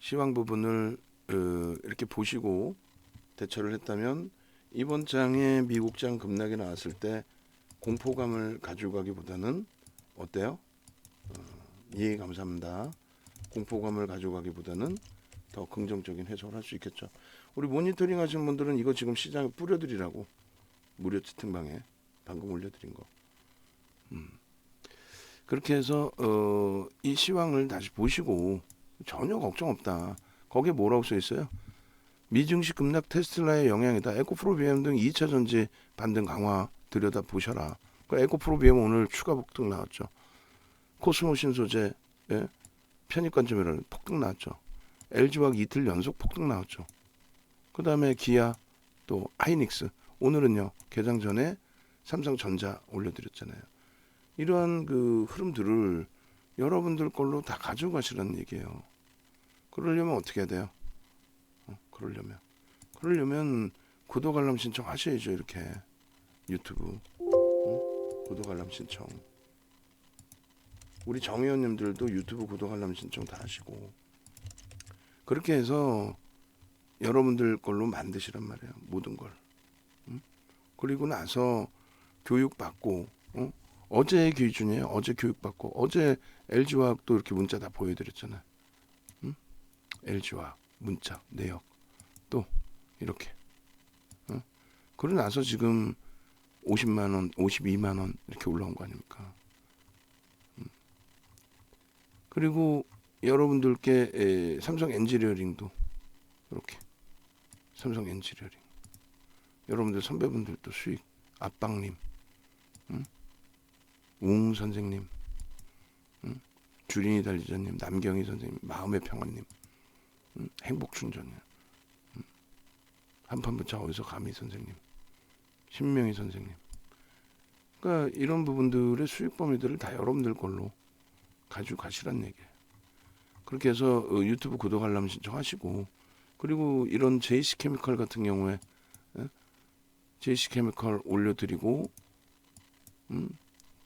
시황 부분을 이렇게 보시고 대처를 했다면 이번 장에 미국장 급락이 나왔을 때 공포감을 가져가기보다는 어때요? 예, 감사합니다. 공포감을 가져가기보다는 더 긍정적인 해석을 할 수 있겠죠. 우리 모니터링 하시는 분들은 이거 지금 시장에 뿌려드리라고 무료 채팅방에 방금 올려드린 거. 그렇게 해서 이 시황을 다시 보시고 전혀 걱정 없다. 거기에 뭐라고 써 있어요? 미증시 급락 테슬라의 영향이다. 에코프로 BM 등 2차 전지 반등 강화 들여다 보셔라. 에코프로 BM 오늘 추가 폭등 나왔죠. 코스모 신소재 편입 관점으로는 폭등 나왔죠. LG화학 이틀 연속 폭등 나왔죠. 그 다음에 기아 또 하이닉스 오늘은요 개장 전에 삼성전자 올려드렸잖아요. 이러한 그 흐름들을 여러분들 걸로 다 가져가시라는 얘기예요. 그러려면 어떻게 해야 돼요? 그러려면 구독 알람 신청 하셔야죠. 이렇게 유튜브 구독 알람 신청. 우리 정 의원님들도 유튜브 구독 알람 신청 다 하시고 그렇게 해서 여러분들 걸로 만드시란 말이에요. 모든 걸. 그리고 나서 교육받고 어제의 기준이에요. 어제 교육받고 어제 LG화학도 이렇게 문자 다 보여드렸잖아요. LG화학 문자 내역 또 이렇게 그러고 나서 지금 50만원 52만원 이렇게 올라온 거 아닙니까? 그리고 여러분들께 삼성 엔지니어링도 이렇게 삼성 엔지니어링 여러분들 선배분들도 수익 압박님 웅 선생님 주린이 달리자님 남경희 선생님 마음의 평화님 행복충전님 한판부차 어디서 감히 선생님 신명희 선생님 그러니까 이런 부분들의 수익 범위들을 다 여러분들 걸로 가지고 가시란 얘기예요. 그렇게 해서 유튜브 구독 알람 신청하시고 그리고 이런 JC케미컬 같은 경우에 JC케미컬 올려드리고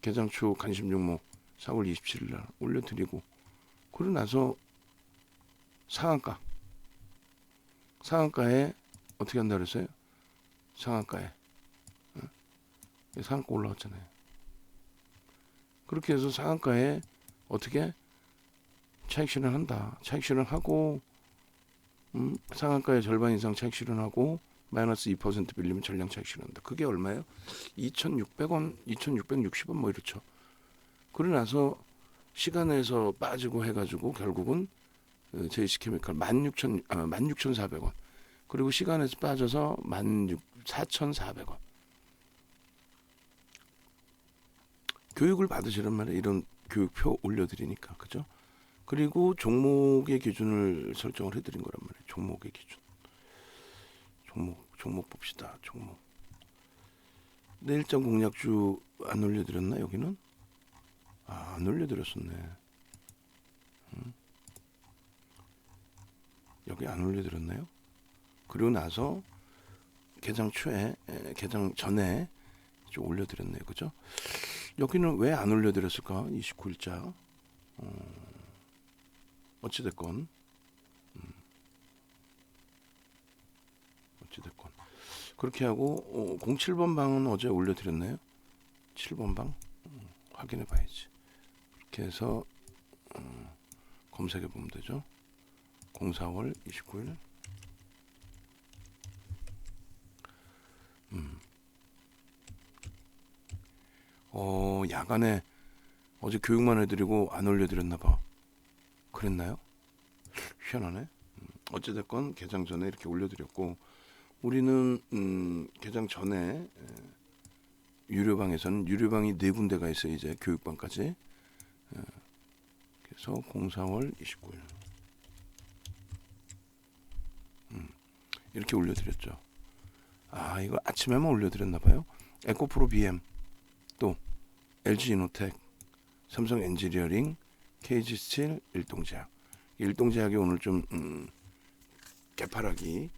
개장초 관심 종목 4월 27일 날 올려드리고 그러고 나서 상한가에 어떻게 한다 그랬어요? 상한가 올라왔잖아요. 그렇게 해서 상한가에 어떻게 차익 실현한다. 차익 실현하고 상한가의 절반 이상 차익 실현하고 마이너스 2% 빌리면 전량 차익 실현한다. 그게 얼마예요? 2,600원, 2,660원 뭐 이렇죠. 그러고 나서 시간에서 빠지고 해가지고 결국은 JC케미컬 16,400원 그리고 시간에서 빠져서 14,400원 교육을 받으시란 말이에요. 이런 교육표 올려드리니까 그죠? 그리고 종목의 기준을 설정을 해드린 거란 말이에요. 종목의 기준 종목 봅시다. 종목 내일장 공략주 안 올려드렸나 여기는? 안 올려드렸었네. 여기 안 올려드렸나요? 그리고 나서 개장 전에 좀 올려드렸네요. 그죠? 여기는 왜 안 올려드렸을까? 29일자 어찌됐건 그렇게 하고 07번 방은 어제 올려드렸나요? 7번 방 확인해 봐야지. 그렇게 해서 검색해 보면 되죠. 04월 29일 야간에 어제 교육만 해드리고 안 올려드렸나 봐. 그랬나요? 희한하네. 어찌됐건 개장 전에 이렇게 올려드렸고 우리는 개장 전에 유료방에서는 유료방이 4군데가 있어요. 이제 교육방까지. 그래서 04월 29일 이렇게 올려드렸죠. 이거 아침에만 올려드렸나 봐요. 에코프로 BM 또 LG이노텍 삼성 엔지니어링 KG스틸 일동제약 일동제약이 오늘 좀 개파락이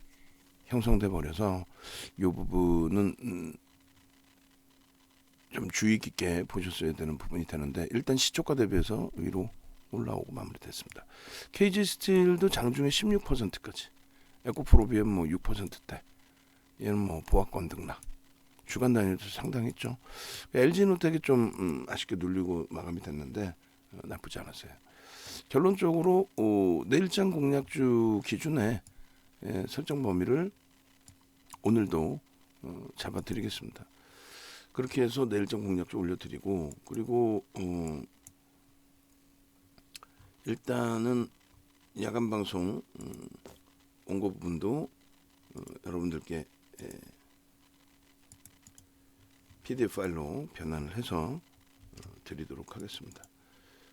형성돼 버려서 이 부분은 좀 주의 깊게 보셨어야 되는 부분이 되는데 일단 시초가 대비해서 위로 올라오고 마무리됐습니다. KG 스틸도 장중에 16%까지, 에코프로비엠 뭐 6%대, 얘는 뭐 보합권 등락. 주간 단위도 상당했죠. LG노텍이 좀 아쉽게 눌리고 마감이 됐는데 나쁘지 않았어요. 결론적으로 내일장 공략주 기준에 설정 범위를 오늘도 잡아드리겠습니다. 그렇게 해서 내일장 공략주 올려드리고, 그리고 일단은 야간 방송 원고 부분도 여러분들께 PDF 파일로 변환을 해서 드리도록 하겠습니다.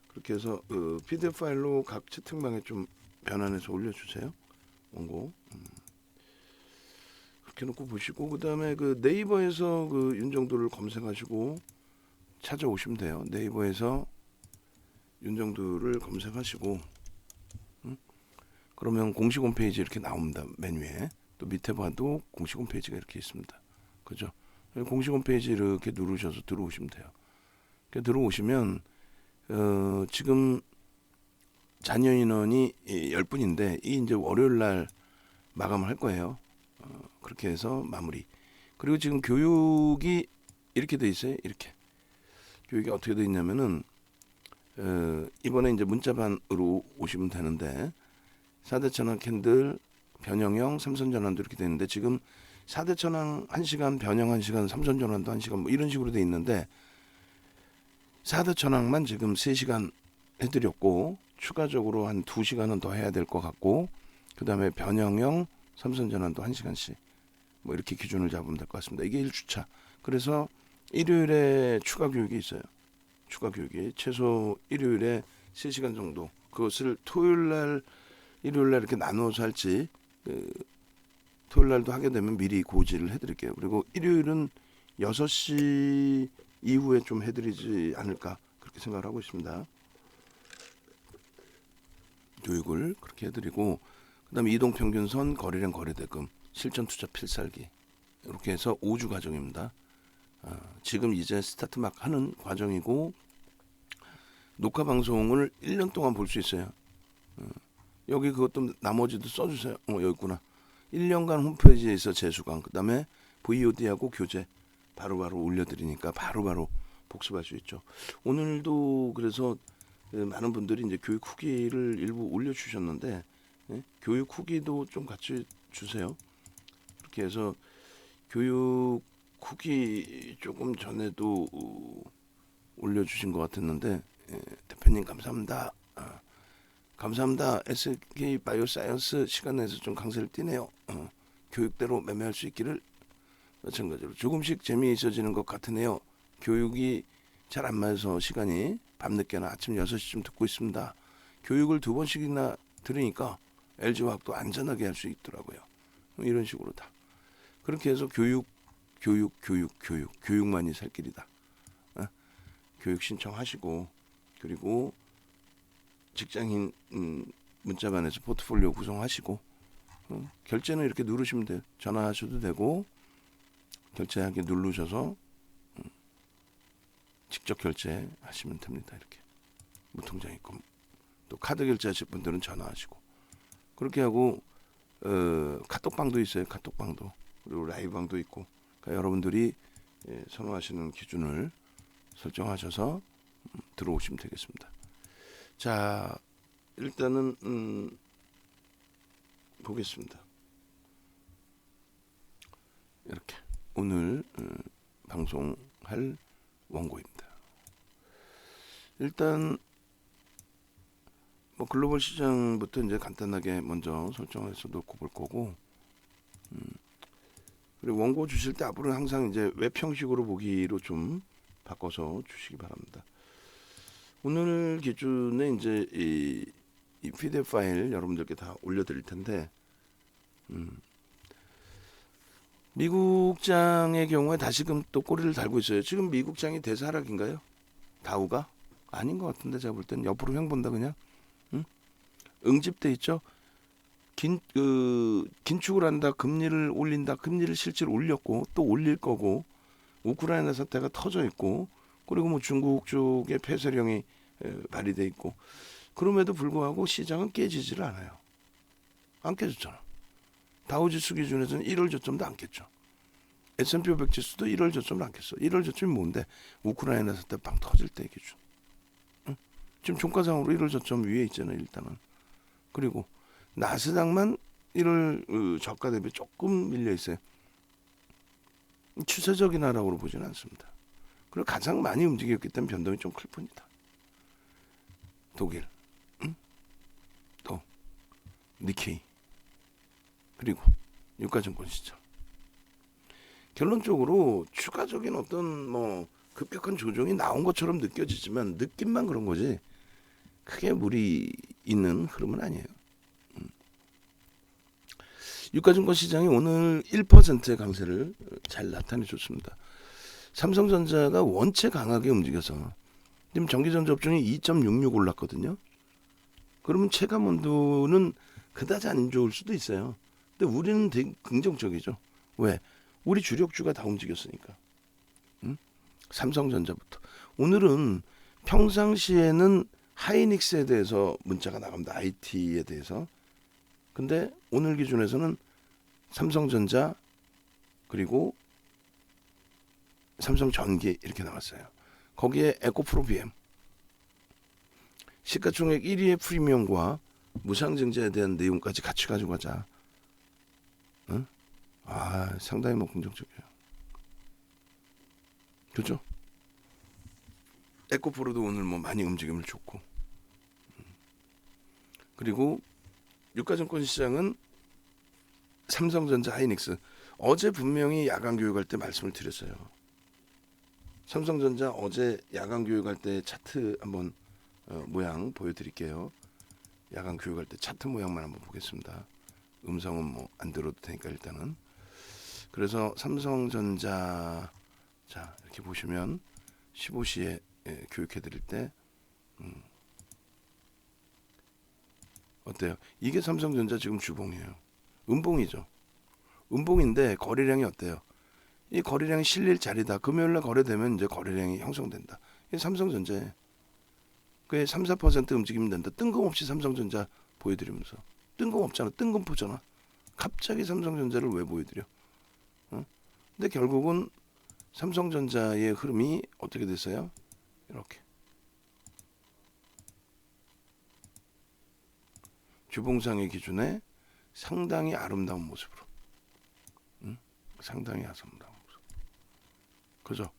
그렇게 해서 PDF 파일로 각 채팅방에 좀 변환해서 올려주세요. 원고. 그렇게 놓고 보시고, 그 다음에 그 네이버에서 그 윤정도를 검색하시고 찾아오시면 돼요. 네이버에서 윤정도를 검색하시고, 그러면 공식 홈페이지 이렇게 나옵니다. 메뉴에. 또 밑에 봐도 공식 홈페이지가 이렇게 있습니다. 그죠? 공식 홈페이지 이렇게 누르셔서 들어오시면 돼요. 이렇게 들어오시면 지금 잔여 인원이 10분인데 이 이제 월요일 날 마감을 할 거예요. 그렇게 해서 마무리. 그리고 지금 교육이 이렇게 돼 있어요. 이렇게. 교육이 어떻게 돼 있냐면은 이번에 이제 문자반으로 오시면 되는데 4대 천왕 캔들, 변형형, 삼선 전환도 이렇게 돼 있는데, 지금 4대 천왕 1시간, 변형 1시간, 삼선 전환도 1시간 뭐 이런 식으로 돼 있는데 4대 천왕만 지금 3시간 해드렸고, 추가적으로 한 2시간은 더 해야 될 것 같고, 그 다음에 변형형, 삼선 전환도 1시간씩 뭐 이렇게 기준을 잡으면 될 것 같습니다. 이게 1주차. 그래서 일요일에 추가 교육이 있어요. 추가 교육이 최소 일요일에 3시간 정도. 그것을 토요일 날, 일요일 날 이렇게 나누어서 할지, 토요일 날도 하게 되면 미리 고지를 해드릴게요. 그리고 일요일은 6시 이후에 좀 해드리지 않을까 그렇게 생각을 하고 있습니다. 교육을 그렇게 해드리고, 그 다음에 이동평균선, 거래량 거래대금, 실전투자 필살기 이렇게 해서 5주 과정입니다. 지금 이제 스타트 막 하는 과정이고, 녹화 방송을 1년 동안 볼 수 있어요. 여기 그것도 나머지도 써주세요. 여기 있구나. 1년간 홈페이지에서 재수강, 그 다음에 VOD하고 교재 바로바로 올려드리니까 바로바로 복습할 수 있죠. 오늘도 그래서 많은 분들이 이제 교육 후기를 일부 올려주셨는데, 교육 후기도 좀 같이 주세요. 그렇게 해서 교육 후기 조금 전에도 올려주신 것 같았는데, 대표님 감사합니다. 감사합니다. SK 바이오사이언스 시간 내서 좀 강세를 띠네요. 교육대로 매매할 수 있기를. 마찬가지로 조금씩 재미있어지는 것 같으네요. 교육이 잘 안 맞아서 시간이 밤늦게나 아침 6시쯤 듣고 있습니다. 교육을 2번씩이나 들으니까 LG화학도 안전하게 할 수 있더라고요. 이런 식으로 다. 그렇게 해서 교육만이 살 길이다. 교육 신청하시고, 그리고 직장인 문자반에서 포트폴리오 구성하시고, 결제는 이렇게 누르시면 돼요. 전화하셔도 되고, 결제하기 누르셔서 직접 결제하시면 됩니다. 이렇게 무통장 있고, 또 카드 결제하실 분들은 전화하시고, 그렇게 하고 카톡방도 있어요. 카톡방도. 그리고 라이브방도 있고. 그러니까 여러분들이 선호하시는 기준을 설정하셔서 들어오시면 되겠습니다. 자, 일단은 보겠습니다. 이렇게 오늘 방송할 원고입니다. 일단 뭐 글로벌 시장부터 이제 간단하게 먼저 설정해서 놓고 볼 거고, 그리고 원고 주실 때 앞으로는 항상 이제 웹 형식으로 보기로 좀 바꿔서 주시기 바랍니다. 오늘 기준에 이제 이 PDF 파일 여러분들께 다 올려드릴 텐데, 미국장의 경우에 다시금 또 꼬리를 달고 있어요. 지금 미국장이 대사하락인가요? 다우가? 아닌 것 같은데 제가 볼 때는 옆으로 횡 본다 그냥. 응집돼 있죠. 긴축을 한다, 금리를 올린다, 금리를 실제로 올렸고 또 올릴 거고, 우크라이나 사태가 터져 있고, 그리고 뭐 중국 쪽의 폐쇄령이 발휘돼 있고, 그럼에도 불구하고 시장은 깨지지를 않아요. 안 깨졌잖아. 다우지수 기준에서는 1월 저점도 안 깼죠. S&P 500 지수도 1월 저점을 안 깼어. 1월 저점이 뭔데? 우크라이나 사태 빵 터질 때 기준. 응? 지금 종가상으로 1월 저점 위에 있잖아요. 일단은. 그리고 나스닥만 1월 저가 대비 조금 밀려 있어요. 추세적인 하락으로 보지는 않습니다. 그리고 가장 많이 움직였기 때문에 변동이 좀 클 뿐이다. 독일, 또 니케이, 그리고 유가증권 시장. 결론적으로 추가적인 어떤 뭐 급격한 조정이 나온 것처럼 느껴지지만 느낌만 그런 거지 크게 무리 있는 흐름은 아니에요. 유가증권 시장이 오늘 1%의 강세를 잘 나타내줬습니다. 삼성전자가 원체 강하게 움직여서 지금 전기전자 업종이 2.66 올랐거든요. 그러면 체감 온도는 그다지 안 좋을 수도 있어요. 근데 우리는 되게 긍정적이죠. 왜? 우리 주력주가 다 움직였으니까. 응? 삼성전자부터. 오늘은 평상시에는 하이닉스에 대해서 문자가 나갑니다. IT에 대해서. 근데 오늘 기준에서는 삼성전자 그리고 삼성전기 이렇게 나왔어요. 거기에 에코프로 BM 시가총액 1위의 프리미엄과 무상증자에 대한 내용까지 같이 가지고 가자. 응? 상당히 뭐 긍정적이에요. 그렇죠? 에코프로도 오늘 뭐 많이 움직임을 줬고, 그리고 유가증권 시장은 삼성전자, 하이닉스. 어제 분명히 야간 교육할 때 말씀을 드렸어요. 삼성전자 어제 야간 교육할 때 차트 한번 모양 보여드릴게요. 야간 교육할 때 차트 모양만 한번 보겠습니다. 음성은 뭐 안 들어도 되니까 일단은. 그래서 삼성전자 자 이렇게 보시면 15시에 교육해드릴 때 어때요? 이게 삼성전자 지금 주봉이에요. 음봉이죠. 음봉인데 거래량이 어때요? 이 거래량이 실릴 자리다. 금요일날 거래되면 이제 거래량이 형성된다. 이게 삼성전자에 그게 3, 4% 움직이면 된다. 뜬금없이 삼성전자 보여드리면서 뜬금없잖아. 뜬금포잖아. 갑자기 삼성전자를 왜 보여드려? 근데 결국은 삼성전자의 흐름이 어떻게 됐어요? 이렇게 주봉상의 기준에 상당히 아름다운 모습으로, 상당히 아름다운 모습. 그죠?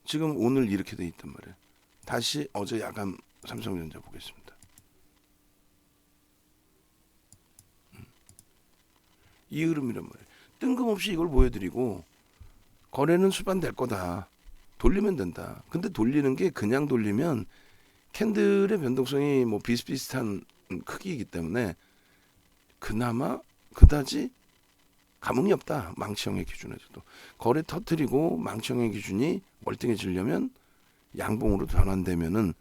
지금 오늘 이렇게 돼 있단 말이에요. 다시 어제 야간 삼성전자 보겠습니다. 이 흐름이란 말이에요. 뜬금없이 이걸 보여드리고 거래는 수반될 거다. 돌리면 된다. 근데 돌리는 게 그냥 돌리면 캔들의 변동성이 뭐 비슷비슷한 크기이기 때문에 그나마 그다지 감흥이 없다. 망치형의 기준에서도. 거래 터뜨리고 망치형의 기준이 월등해지려면 양봉으로 변환되면은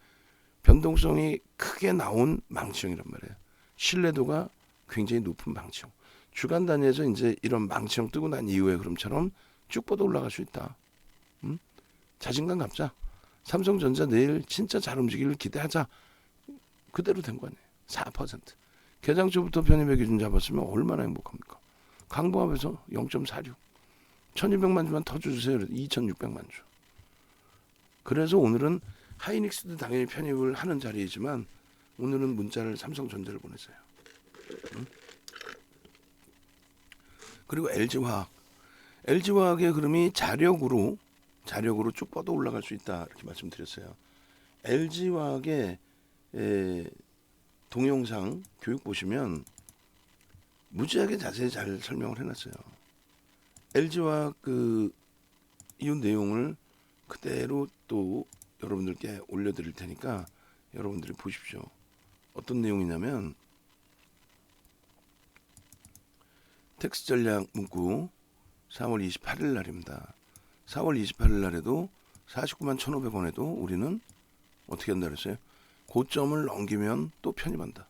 변동성이 크게 나온 망치형이란 말이에요. 신뢰도가 굉장히 높은 망치형. 주간 단위에서 이제 이런 망치형 뜨고 난 이후에 그럼처럼 쭉 뻗어 올라갈 수 있다. 자신감 갖자. 삼성전자 내일 진짜 잘 움직이길 기대하자. 그대로 된 거 아니에요. 4%. 개장초부터 편입의 기준 잡았으면 얼마나 행복합니까? 강보합에서 0.46. 1200만 주만 터주세요. 2600만 주. 그래서 오늘은 하이닉스도 당연히 편입을 하는 자리이지만 오늘은 문자를 삼성전자를 보냈어요. 그리고 LG화학. LG화학의 흐름이 자력으로 쭉 뻗어 올라갈 수 있다. 이렇게 말씀드렸어요. LG화학의 동영상 교육 보시면 무지하게 자세히 잘 설명을 해놨어요. LG화학 이 내용을 그대로 또 여러분들께 올려드릴 테니까 여러분들이 보십시오. 어떤 내용이냐면 텍스 전략 문구 4월 28일 날입니다. 4월 28일 날에도 49만 1,500원에도 우리는 어떻게 한다 그랬어요? 고점을 넘기면 또 편입한다.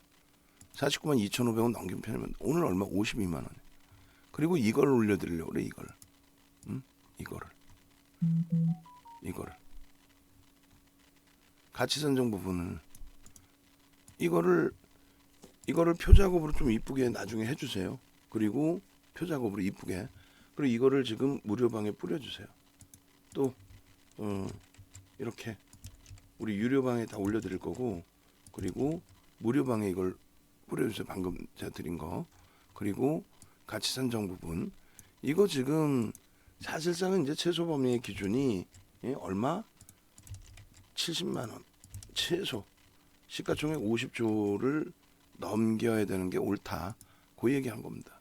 49만 2,500원 넘기면 편입한다. 오늘 얼마? 52만 원. 그리고 이걸 올려드리려고 그래. 이거를 가치 선정 부분을 이거를 표작업으로 좀 이쁘게 나중에 해주세요. 그리고 표작업으로 이쁘게. 그리고 이거를 지금 무료방에 뿌려주세요. 또 이렇게 우리 유료방에 다 올려드릴 거고, 그리고 무료방에 이걸 뿌려주세요. 방금 제가 드린 거. 그리고 가치 산정 부분, 이거 지금 사실상은 이제 최소 범위의 기준이 얼마? 70만 원 최소. 시가총액 50조를 넘겨야 되는 게 옳다. 그 얘기한 겁니다.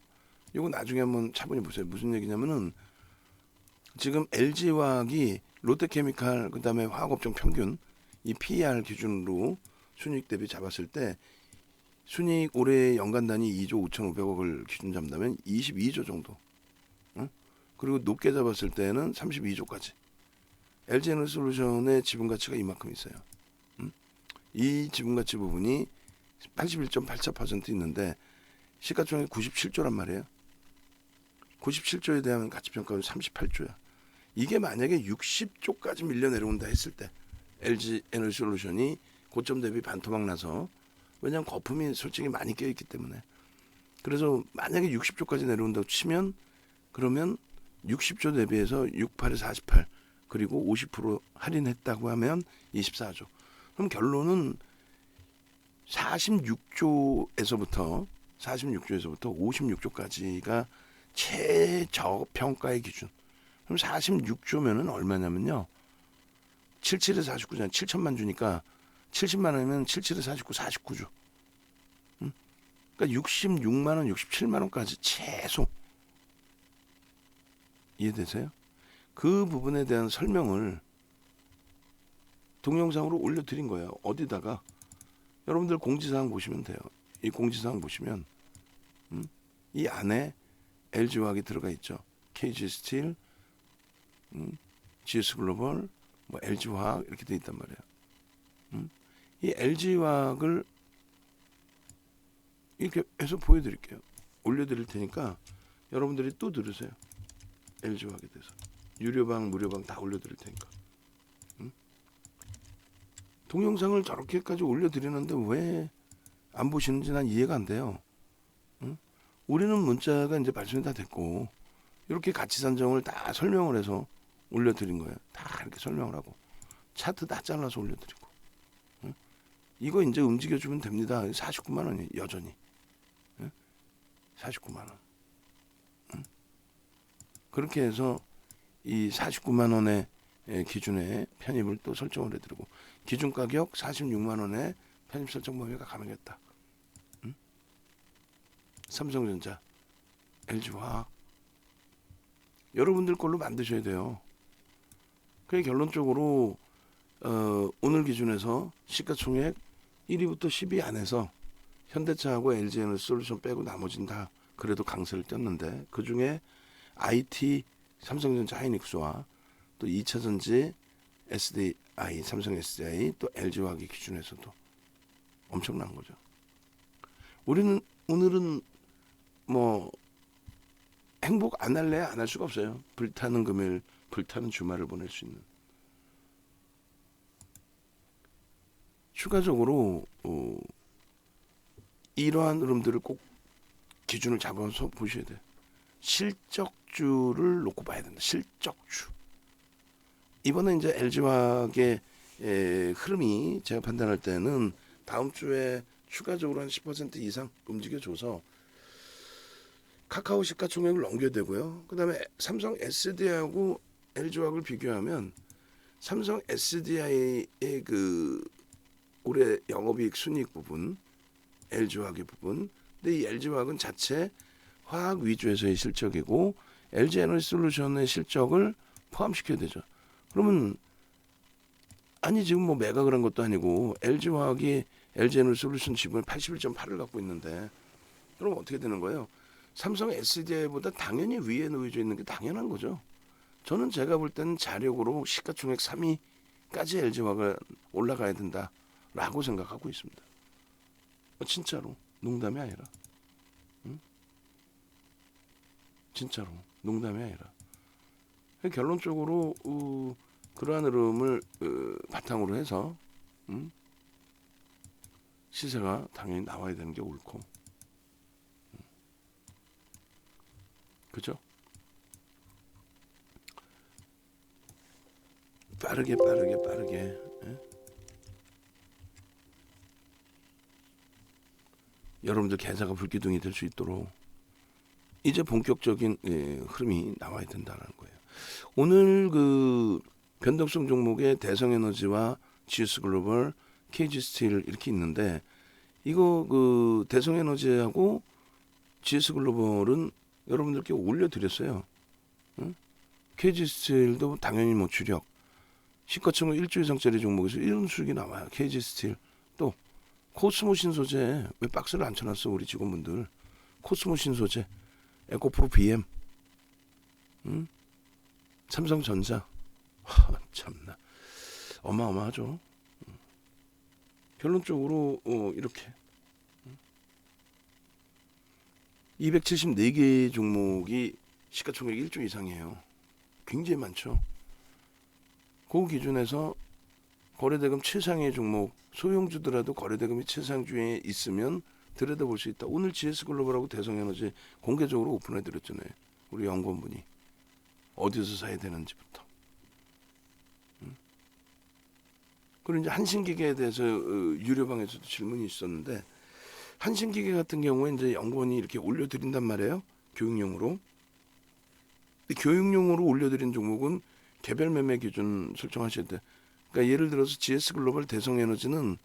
이거 나중에 한번 차분히 보세요. 무슨 얘기냐면은 지금 LG화학이 롯데케미칼 그다음에 화학업종 평균 이 PER 기준으로 순이익 대비 잡았을 때 순이익 올해 연간 단위 2조 5,500억을 기준 잡는다면 22조 정도. 응? 그리고 높게 잡았을 때는 32조까지. LG에너지솔루션의 지분 가치가 이만큼 있어요. 응? 이 지분 가치 부분이 81.84% 있는데 시가총액 97조란 말이에요. 97조에 대한 가치평가는 38조야. 이게 만약에 60조까지 밀려 내려온다 했을 때 LG에너지솔루션이 고점 대비 반토막 나서, 왜냐하면 거품이 솔직히 많이 껴있기 때문에, 그래서 만약에 60조까지 내려온다고 치면 그러면 60조 대비해서 68에 48 그리고 50% 할인했다고 하면 24조. 그럼 결론은 46조에서부터 56조까지가 최저평가의 기준. 그럼 46조면은 얼마냐면요. 77에 49잖아요. 7천만 주니까 70만 원이면 77에 49, 49조. 응? 그러니까 66만 원, 67만 원까지 최소. 이해되세요? 그 부분에 대한 설명을 동영상으로 올려드린 거예요. 어디다가 여러분들 공지사항 보시면 돼요. 이 공지사항 보시면 이 안에 LG화학이 들어가 있죠. KG스틸, GS글로벌, 뭐 LG화학 이렇게 돼 있단 말이에요. 이 LG화학을 이렇게 해서 보여드릴게요. 올려드릴 테니까 여러분들이 또 들으세요. LG화학에 대해서 유료방, 무료방 다 올려드릴 테니까. 동영상을 저렇게까지 올려드리는데 왜 안 보시는지 난 이해가 안 돼요. 우리는 문자가 이제 발송이 다 됐고 이렇게 가치 산정을 다 설명을 해서 올려드린 거예요. 다 이렇게 설명을 하고 차트 다 잘라서 올려드리고. 이거 이제 움직여주면 됩니다. 49만 원이 여전히. 49만 원. 그렇게 해서 이 49만 원의 기준에 편입을 또 설정을 해드리고, 기준 가격 46만 원에 편입 설정 범위가 가능했다. 삼성전자, LG화학 여러분들 걸로 만드셔야 돼요. 그게 결론적으로 오늘 기준에서 시가총액 1위부터 10위 안에서 현대차하고 LG에너지솔루션 빼고 나머지는 다 그래도 강세를 띄었는데, 그 중에 IT 삼성전자 하이닉스와 또 2차전지 SDI 삼성 SDI 또 LG화학의 기준에서도 엄청난 거죠. 우리는 오늘은 뭐 행복 안 할래 안 할 수가 없어요. 불타는 금요일, 불타는 주말을 보낼 수 있는. 추가적으로 이러한 흐름들을 꼭 기준을 잡아서 보셔야 돼요. 실적주를 놓고 봐야 된다. 실적주. 이번에 이제 LG화학의 흐름이 제가 판단할 때는 다음 주에 추가적으로 한 10% 이상 움직여줘서 카카오 시가총액을 넘겨야 되고요. 그 다음에 삼성 SDI하고 LG화학을 비교하면 삼성 SDI의 그 올해 영업이익 순이익 부분, LG화학의 부분, 근데 이 LG화학은 자체 화학 위주에서의 실적이고 LG에너지솔루션의 실적을 포함시켜야 되죠. 그러면 아니 지금 뭐 매각을 한 것도 아니고 LG화학이 LG에너지솔루션 지분 81.8을 갖고 있는데 그럼 어떻게 되는 거예요? 삼성 SDI보다 당연히 위에 놓여져 있는 게 당연한 거죠. 저는 제가 볼 때는 자력으로 시가총액 3위까지 LG화학을 올라가야 된다라고 생각하고 있습니다. 진짜로 농담이 아니라. 진짜로 농담이 아니라. 결론적으로 그러한 흐름을 바탕으로 해서 시세가 당연히 나와야 되는 게 옳고, 그죠? 빠르게 예? 여러분들 계좌가 불기둥이 될 수 있도록 이제 본격적인 흐름이 나와야 된다는 거예요. 오늘 그 변동성 종목의 대성에너지와 GS글로벌, KG스틸 이렇게 있는데, 이거 그 대성에너지하고 GS글로벌은 여러분들께 올려드렸어요. 응? KG스틸도 당연히 뭐 주력 시가총액 1조 이상짜리 종목에서 이런 수익이 나와요. KG스틸. 또 코스모 신소재, 왜 박스를 안 쳐놨어 우리 직원분들. 코스모 신소재, 에코프로 BM, 응? 삼성전자. 참나 어마어마하죠. 결론적으로 이렇게 274개 종목이 시가총액 1조 이상이에요. 굉장히 많죠. 그 기준에서 거래대금 최상의 종목, 소형주더라도 거래대금이 최상주에 있으면 들여다볼 수 있다. 오늘 GS글로벌하고 대성에너지 공개적으로 오픈해드렸잖아요. 우리 연구원분이 어디서 사야 되는지부터. 그리고 이제 한신기계에 대해서 유료방에서도 질문이 있었는데, 한신기계 같은 경우에 이제 연구원이 이렇게 올려드린단 말이에요. 교육용으로. 근데 교육용으로 올려드린 종목은 개별 매매 기준 설정하셔야 돼. 그러니까 예를 들어서 GS글로벌, 대성에너지는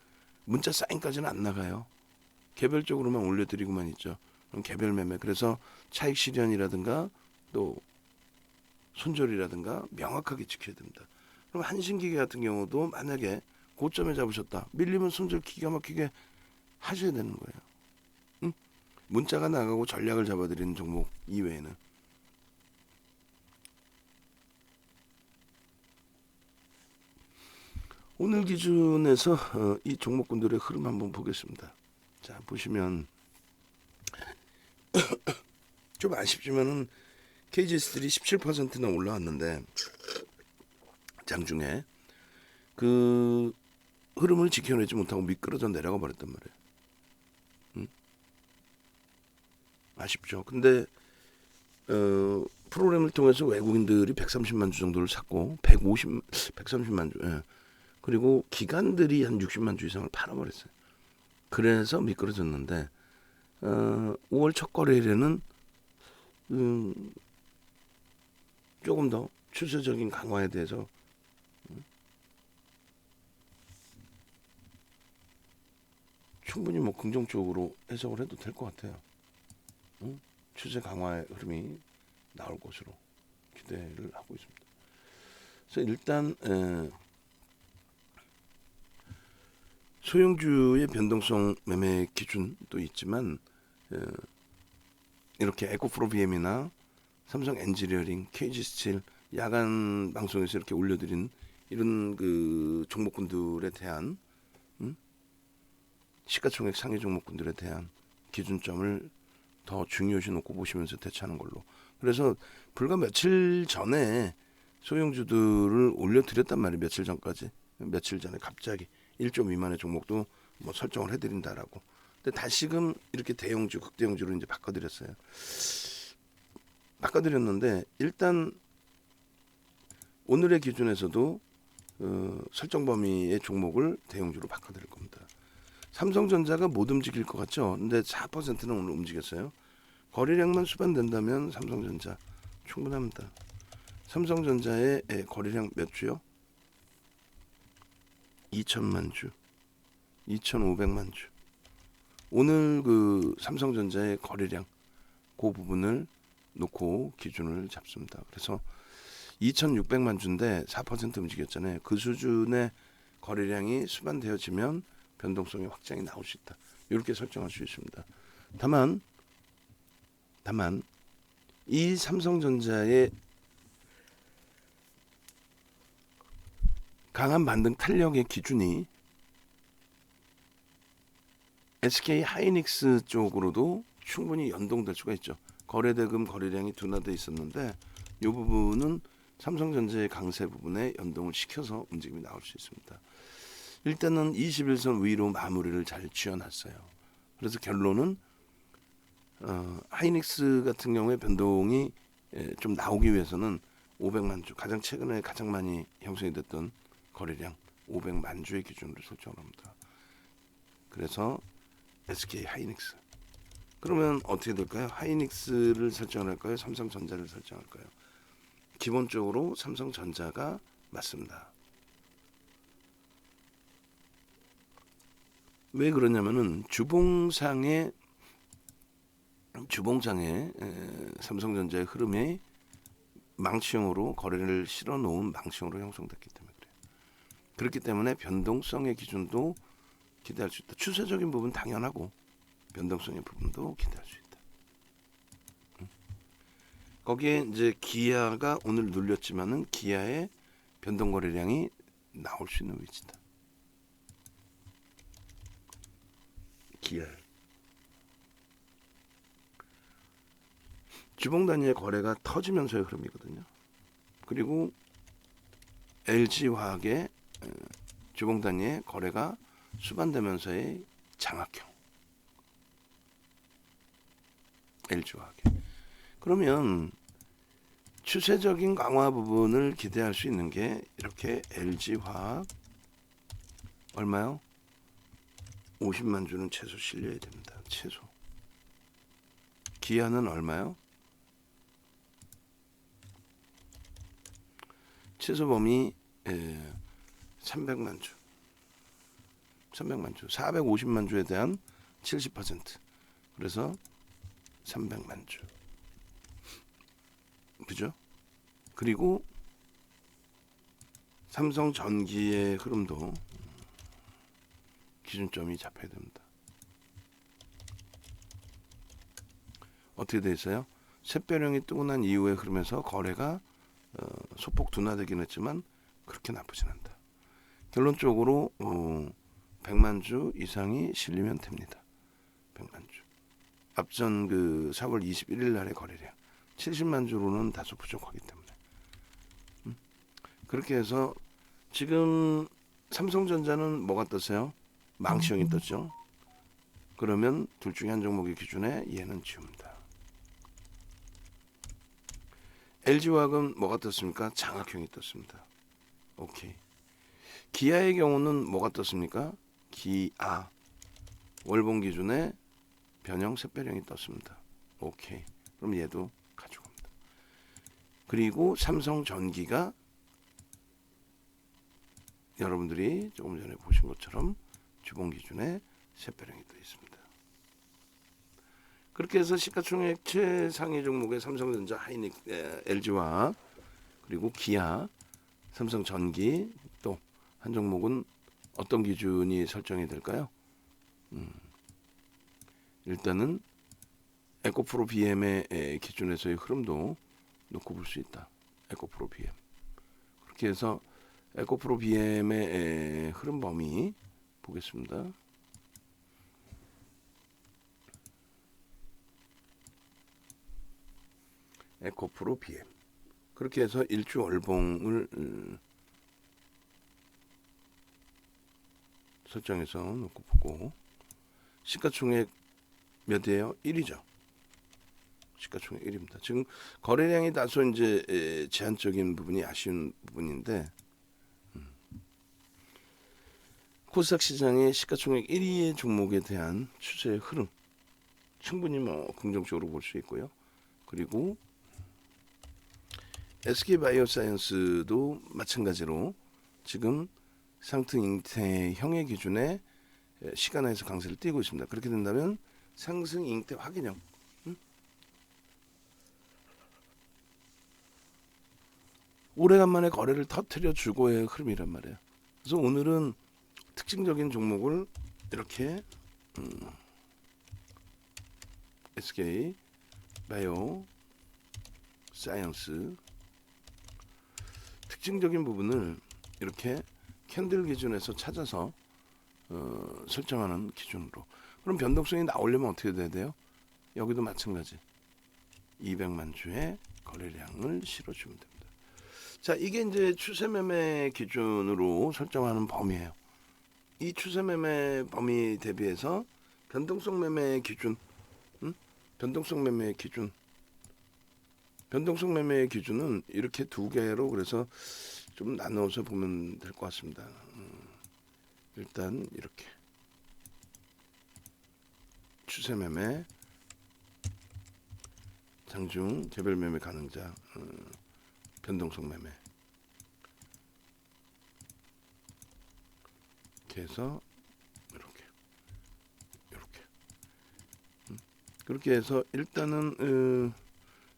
문자 사인까지는 안 나가요. 개별적으로만 올려드리고만 있죠. 그럼 개별 매매. 그래서 차익 실현이라든가 또 손절이라든가 명확하게 지켜야 됩니다. 그럼 한신기계 같은 경우도 만약에 고점에 잡으셨다, 밀리면 손절 기가 막히게 하셔야 되는 거예요. 응? 문자가 나가고 전략을 잡아드리는 종목 이외에는. 오늘 기준에서 이 종목군들의 흐름 한번 보겠습니다. 자, 보시면 좀 아쉽지만은 KGS들이 17%나 올라왔는데, 장중에 그 흐름을 지켜내지 못하고 미끄러져 내려가 버렸단 말이에요. 아쉽죠. 근데 프로그램을 통해서 외국인들이 130만 주 정도를 샀고 130만 주, 예. 그리고 기관들이 한 60만 주 이상을 팔아버렸어요. 그래서 미끄러졌는데 5월 첫 거래일에는 조금 더 추세적인 강화에 대해서 충분히 뭐 긍정적으로 해석을 해도 될 것 같아요. 추세 강화의 흐름이 나올 것으로 기대를 하고 있습니다. 그래서 일단 소형주의 변동성 매매 기준도 있지만 이렇게 에코프로 BM이나 삼성 엔지니어링, KG스틸 야간 방송에서 이렇게 올려드린 이런 그 종목군들에 대한 시가총액 상위 종목군들에 대한 기준점을 더 중요시 놓고 보시면서 대처하는 걸로. 그래서 불과 며칠 전에 소형주들을 올려드렸단 말이에요. 며칠 전에 갑자기 1조 미만의 종목도 뭐 설정을 해드린다라고. 근데 다시금 이렇게 대형주, 극대형주로 이제 바꿔드렸어요. 바꿔드렸는데 일단 오늘의 기준에서도 설정 범위의 종목을 대형주로 바꿔드릴 겁니다. 삼성전자가 못 움직일 것 같죠? 근데 4%는 오늘 움직였어요. 거래량만 수반된다면 삼성전자 충분합니다. 삼성전자의 거래량 몇 주요? 2천만 주, 2,500만 주. 오늘 그 삼성전자의 거래량 그 부분을 놓고 기준을 잡습니다. 그래서 2,600만 주인데 4% 움직였잖아요. 그 수준의 거래량이 수반되어지면 변동성의 확장이 나올 수 있다. 이렇게 설정할 수 있습니다. 다만 이 삼성전자의 강한 반등 탄력의 기준이 SK 하이닉스 쪽으로도 충분히 연동될 수가 있죠. 거래대금 거래량이 둔화되어 있었는데 이 부분은 삼성전자의 강세 부분에 연동을 시켜서 움직임이 나올 수 있습니다. 일단은 21선 위로 마무리를 잘 지어놨어요. 그래서 결론은 하이닉스 같은 경우에 변동이 좀 나오기 위해서는 500만 주, 가장 최근에 가장 많이 형성이 됐던 거래량 500만 주의 기준으로 설정합니다. 그래서 SK 하이닉스. 그러면 어떻게 될까요? 하이닉스를 설정할까요? 삼성전자를 설정할까요? 기본적으로 삼성전자가 맞습니다. 왜 그러냐면은 주봉상의 삼성전자의 흐름이 망치형으로 거래를 실어 놓은 망치형으로 형성됐기 때문에 그래요. 그렇기 때문에 변동성의 기준도 기대할 수 있다. 추세적인 부분 당연하고 변동성의 부분도 기대할 수 있다. 거기에 이제 기아가 오늘 눌렸지만은 기아의 변동 거래량이 나올 수 있는 위치다. 기아 주봉 단위의 거래가 터지면서의 흐름이거든요. 그리고 LG화학의 주봉 단위의 거래가 수반되면서의 장악형. LG화학의. 그러면 추세적인 강화 부분을 기대할 수 있는 게 이렇게 LG화학 얼마요? 50만 주는 최소 실려야 됩니다. 최소. 기아는 얼마요? 최소 범위 300만 주. 300만 주. 450만 주에 대한 70%. 그래서 300만 주. 그죠? 그리고 삼성전기의 흐름도 기준점이 잡혀야 됩니다. 어떻게 돼 있어요? 샛별형이 뜨고 난 이후의 흐름에서 거래가 소폭 둔화되긴 했지만 그렇게 나쁘진 않다. 결론적으로 100만 주 이상이 실리면 됩니다. 100만 주. 앞전 그 4월 21일 날의 거래량 70만 주로는 다소 부족하기 때문에 그렇게 해서 지금 삼성전자는 뭐가 떴어요? 망치형이 떴죠. 그러면 둘 중에 한 종목의 기준에 얘는 지웁니다. LG화학은 뭐가 떴습니까? 장악형이 떴습니다. 오케이. 기아의 경우는 뭐가 떴습니까? 기아 월봉 기준에 변형 샛별형이 떴습니다. 오케이. 그럼 얘도 가져갑니다. 그리고 삼성전기가 여러분들이 조금 전에 보신 것처럼 주봉 기준에 샛별형이 떠 있습니다. 그렇게 해서 시가총액 최상위 종목의 삼성전자, LG화학, 그리고 기아, 삼성전기 또 한 종목은 어떤 기준이 설정이 될까요? 일단은 에코프로 BM의 기준에서의 흐름도 놓고 볼 수 있다. 에코프로 BM. 그렇게 해서 에코프로 BM의 흐름 범위 보겠습니다. 에코프로 BM. 그렇게 해서 일주 월봉을 설정해서 놓고 보고 시가총액 몇이에요? 1이죠. 시가총액 1입니다. 지금 거래량이 다소 이제 제한적인 부분이 아쉬운 부분인데 코스닥 시장의 시가총액 1위의 종목에 대한 추세의 흐름 충분히 긍정적으로 볼 수 있고요. 그리고 SK바이오사이언스도 마찬가지로 지금 상승 잉태형의 기준에 시간에서 강세를 띄고 있습니다. 그렇게 된다면 상승 잉태 확인형 오래간만에 거래를 터뜨려 주고의 흐름이란 말이에요. 그래서 오늘은 특징적인 종목을 이렇게 SK 바이오 사이언스 특징적인 부분을 이렇게 캔들 기준에서 찾아서 설정하는 기준으로. 그럼 변동성이 나오려면 어떻게 돼야 돼요? 여기도 마찬가지 200만 주의 거래량을 실어주면 됩니다. 자, 이게 이제 추세 매매 기준으로 설정하는 범위예요. 이 추세 매매 범위 대비해서 변동성 매매 기준, 변동성 매매 기준, 변동성 매매 기준은 이렇게 두 개로 그래서 좀 나눠서 보면 될 것 같습니다. 일단 이렇게 추세 매매, 장중 개별 매매 가능자, 변동성 매매 이렇게 해서 이렇게 그렇게 해서 일단은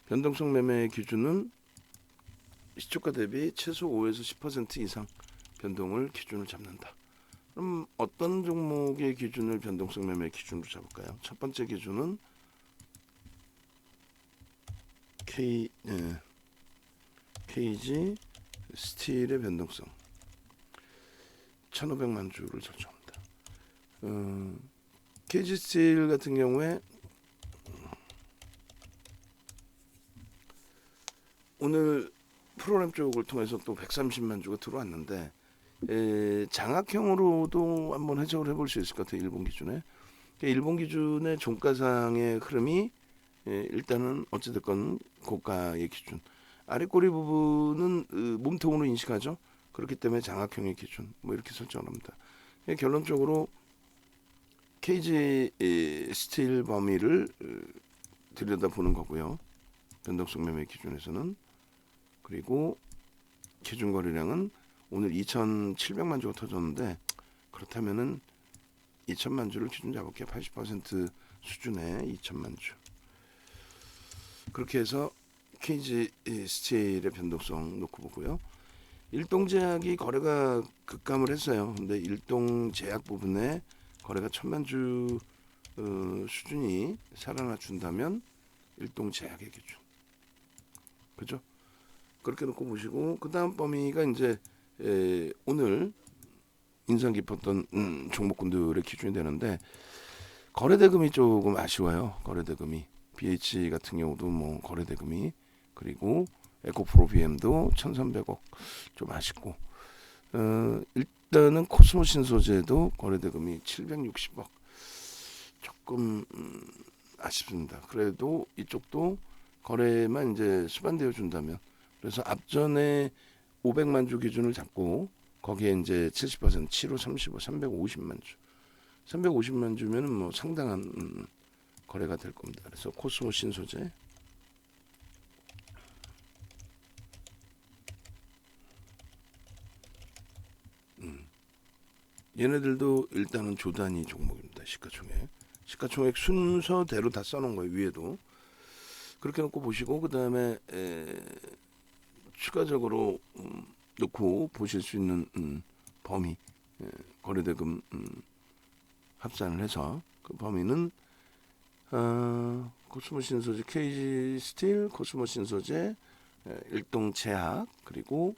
변동성 매매 기준은 시초가 대비 최소 5에서 10% 이상 변동을 기준을 잡는다. 그럼 어떤 종목의 기준을 변동성 매매 기준으로 잡을까요? 첫 번째 기준은 KG 스틸의 변동성 1,500만 주를 설정합니다. KG 스틸 같은 경우에 오늘 프로그램 쪽을 통해서 또 130만 주가 들어왔는데 장악형으로도 한번 해석을 해볼 수 있을 것 같아요. 일본 기준에. 일본 기준의 종가상의 흐름이 일단은 어찌됐건 고가의 기준. 아랫꼬리 부분은 몸통으로 인식하죠. 그렇기 때문에 장악형의 기준 뭐 이렇게 설정을 합니다. 결론적으로 KG 스틸 범위를 들여다보는 거고요. 변동성 매매 기준에서는. 그리고 기준 거래량은 오늘 2,700만 주가 터졌는데 그렇다면은 2천만 주를 기준 잡을게요. 80% 수준의 2천만 주. 그렇게 해서 KG 스틸의 변동성 놓고 보고요. 일동제약이 거래가 급감을 했어요. 근데 일동제약 부분에 거래가 1,000만 주 수준이 살아나 준다면 일동제약의 기준. 그죠? 그렇게 놓고 보시고 그 다음 범위가 이제 오늘 인상 깊었던 종목군들의 기준이 되는데 거래대금이 조금 아쉬워요. 거래대금이 BH 같은 경우도 뭐 거래대금이 그리고 에코프로 BM도 1,300억 좀 아쉽고 일단은 코스모 신소재도 거래대금이 760억 조금 아쉽습니다. 그래도 이쪽도 거래만 이제 수반되어 준다면 그래서 앞전에 500만 주 기준을 잡고 거기에 이제 70% 7호 35 350만 주 350만 주면은 뭐 상당한 거래가 될 겁니다. 그래서 코스모 신소재 얘네들도 일단은 조단위 종목입니다. 시가총액 순서대로 다 써놓은 거예요. 위에도 그렇게 놓고 보시고 그 다음에 추가적으로 놓고 보실 수 있는 범위 거래대금 합산을 해서 그 범위는 코스모 신소재, KG 스틸, 코스모 신소재, 일동제약 그리고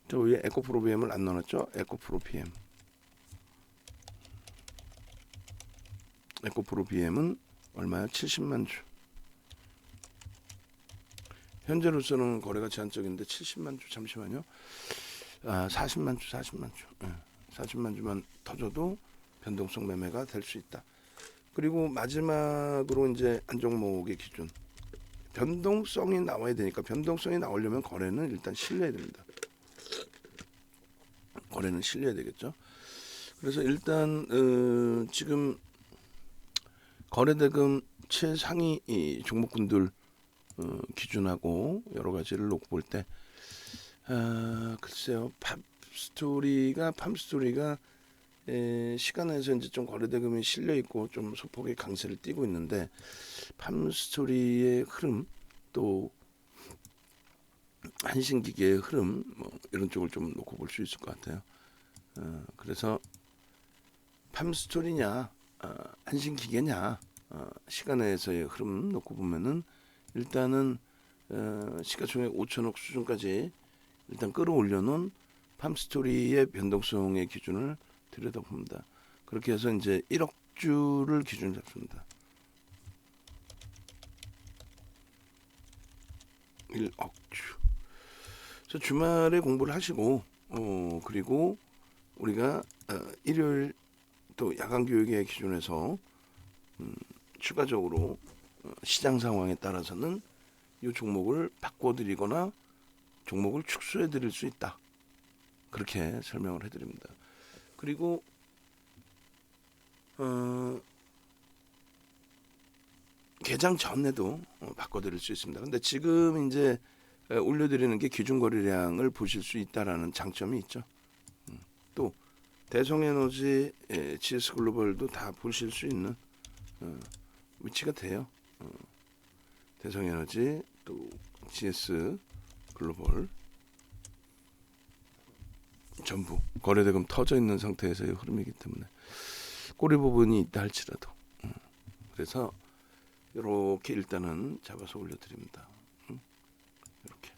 저 위에 에코프로 BM을 안 넣어놨죠? 에코프로 BM은 얼마야? 70만 주. 현재로서는 거래가 제한적인데 70만 주 잠시만요. 40만 주. 40만 주만 터져도 변동성 매매가 될 수 있다. 그리고 마지막으로 이제 한 종목의 기준. 변동성이 나와야 되니까 변동성이 나오려면 거래는 일단 실려야 됩니다. 거래는 실려야 되겠죠. 그래서 일단 지금 거래대금 최상위 종목군들 기준하고 여러 가지를 놓고 볼 때 글쎄요 팜스토리가 시간에서 이제 좀 거래대금이 실려 있고 좀 소폭의 강세를 띠고 있는데 팜스토리의 흐름 또 한신기계의 흐름 뭐 이런 쪽을 좀 놓고 볼 수 있을 것 같아요. 그래서 팜스토리냐 한신기계냐 시간에서의 흐름 놓고 보면은 일단은 시가총액 5천억 수준까지 일단 끌어올려 놓은 팜스토리의 변동성의 기준을 들여다봅니다. 그렇게 해서 이제 1억 주를 기준 잡습니다. 1억 주. 그래서 주말에 공부를 하시고 그리고 우리가 일요일 또 야간 교육의 기준에서 추가적으로 시장 상황에 따라서는 이 종목을 바꿔드리거나 종목을 축소해드릴 수 있다. 그렇게 설명을 해드립니다. 그리고 개장 전에도 바꿔드릴 수 있습니다. 근데 지금 이제 올려드리는 게 기준 거래량을 보실 수 있다라는 장점이 있죠. 또 대성에너지, GS글로벌도 다 보실 수 있는 위치가 돼요. 대성에너지 또 GS글로벌 전부 거래대금 터져 있는 상태에서의 흐름이기 때문에 꼬리 부분이 있다 할지라도 그래서 이렇게 일단은 잡아서 올려드립니다. 이렇게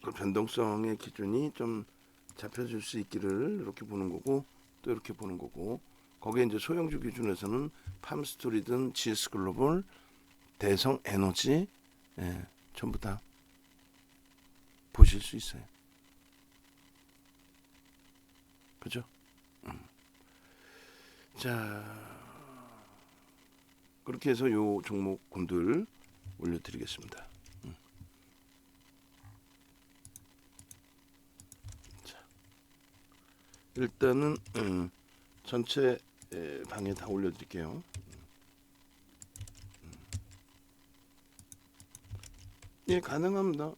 그 변동성의 기준이 좀 잡혀줄 수 있기를 이렇게 보는 거고 또 이렇게 보는 거고 거기에 이제 소형주 기준에서는 팜스토리든 GS글로벌, 대성에너지 전부 다 보실 수 있어요. 그죠? 자 그렇게 해서 요 종목군들 올려드리겠습니다. 자, 일단은 전체 방에 다 올려드릴게요. 예, 가능합니다.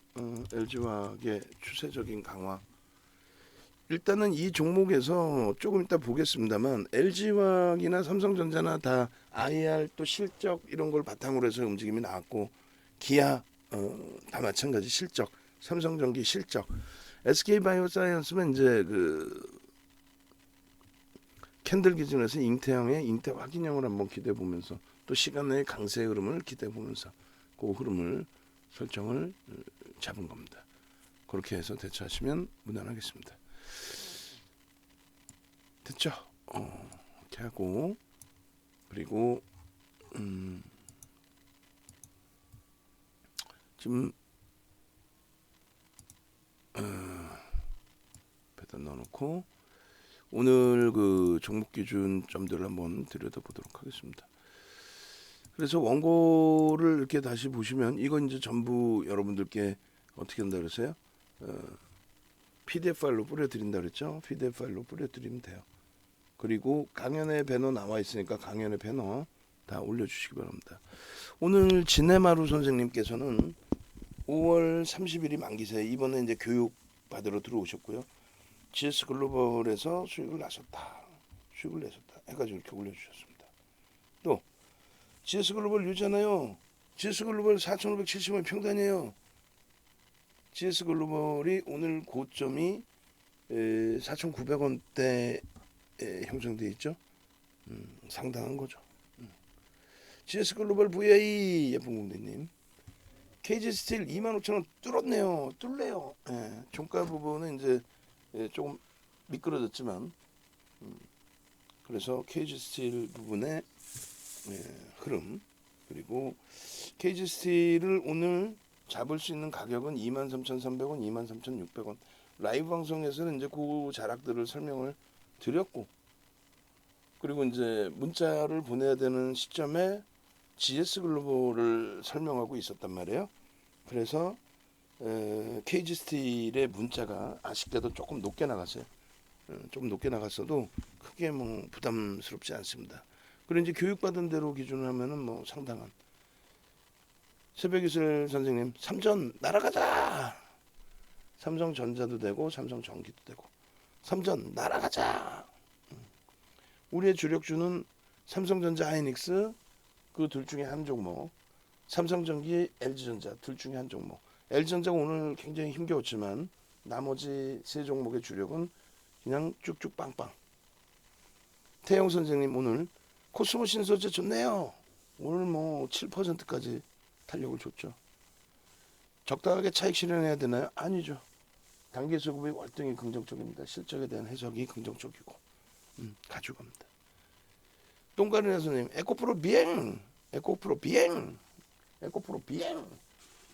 LG화학의 추세적인 강화. 일단은 이 종목에서 조금 이따 보겠습니다만 LG화학이나 삼성전자나 다 IR 또 실적 이런 걸 바탕으로 해서 움직임이 나왔고 기아 다 마찬가지 실적, 삼성전기 실적, SK바이오사이언스는 이제 그 캔들 기준에서 잉태형의 잉태 확인형을 한번 기대해 보면서 또 시간 내의 강세 흐름을 기대해 보면서 그 흐름을 설정을 잡은 겁니다. 그렇게 해서 대처하시면 무난하겠습니다. 됐죠? 이렇게 하고 그리고 지금 배단 넣어놓고 오늘 그 종목 기준점들을 한번 들여다보도록 하겠습니다. 그래서 원고를 이렇게 다시 보시면 이건 이제 전부 여러분들께 어떻게 한다 그랬어요? PDF 파일로 뿌려드린다 그랬죠? PDF 파일로 뿌려드리면 돼요. 그리고 강연의 배너 나와 있으니까 강연의 배너 다 올려주시기 바랍니다. 오늘 진해마루 선생님께서는 5월 30일이 만기세 이번에 이제 교육 받으러 들어오셨고요. GS글로벌에서 수익을 내셨다 해가지고 이렇게 올려주셨습니다. 또 GS글로벌 유잖아요. GS글로벌 4,570원 평단이에요. GS글로벌이 오늘 고점이 4,900원대에 형성되어 있죠. 상당한 거죠. GS글로벌 VI 예쁜 공대님 KG스틸 25,000원 뚫었네요. 뚫네요. 종가 부분은 이제 조금 미끄러졌지만 그래서 KG스틸 부분의 흐름 그리고 KG스틸을 오늘 잡을 수 있는 가격은 23,300원, 23,600원. 라이브 방송에서는 이제 그 자락들을 설명을 드렸고, 그리고 이제 문자를 보내야 되는 시점에 GS글로벌을 설명하고 있었단 말이에요. 그래서 KG스틸의 문자가 아쉽게도 조금 높게 나갔어요. 좀 높게 나갔어도 크게 뭐 부담스럽지 않습니다. 그리고 이제 교육받은 대로 기준을 하면은 뭐 상당한 새벽이슬 선생님 삼전 날아가자. 삼성전자도 되고 삼성전기도 되고 삼전 날아가자. 우리의 주력주는 삼성전자 하이닉스 그 둘 중에 한 종목, 삼성전기 LG전자 둘 중에 한 종목. LG전자가 오늘 굉장히 힘겨웠지만 나머지 세 종목의 주력은 그냥 쭉쭉 빵빵. 태영 선생님 오늘 코스모 신소재 좋네요. 오늘 뭐 7%까지 탄력을 줬죠. 적당하게 차익 실현해야 되나요? 아니죠. 단기 수급이 월등히 긍정적입니다. 실적에 대한 해석이 긍정적이고 가져갑니다. 똥가리나 선생님 에코프로 비행 에코프로 비행.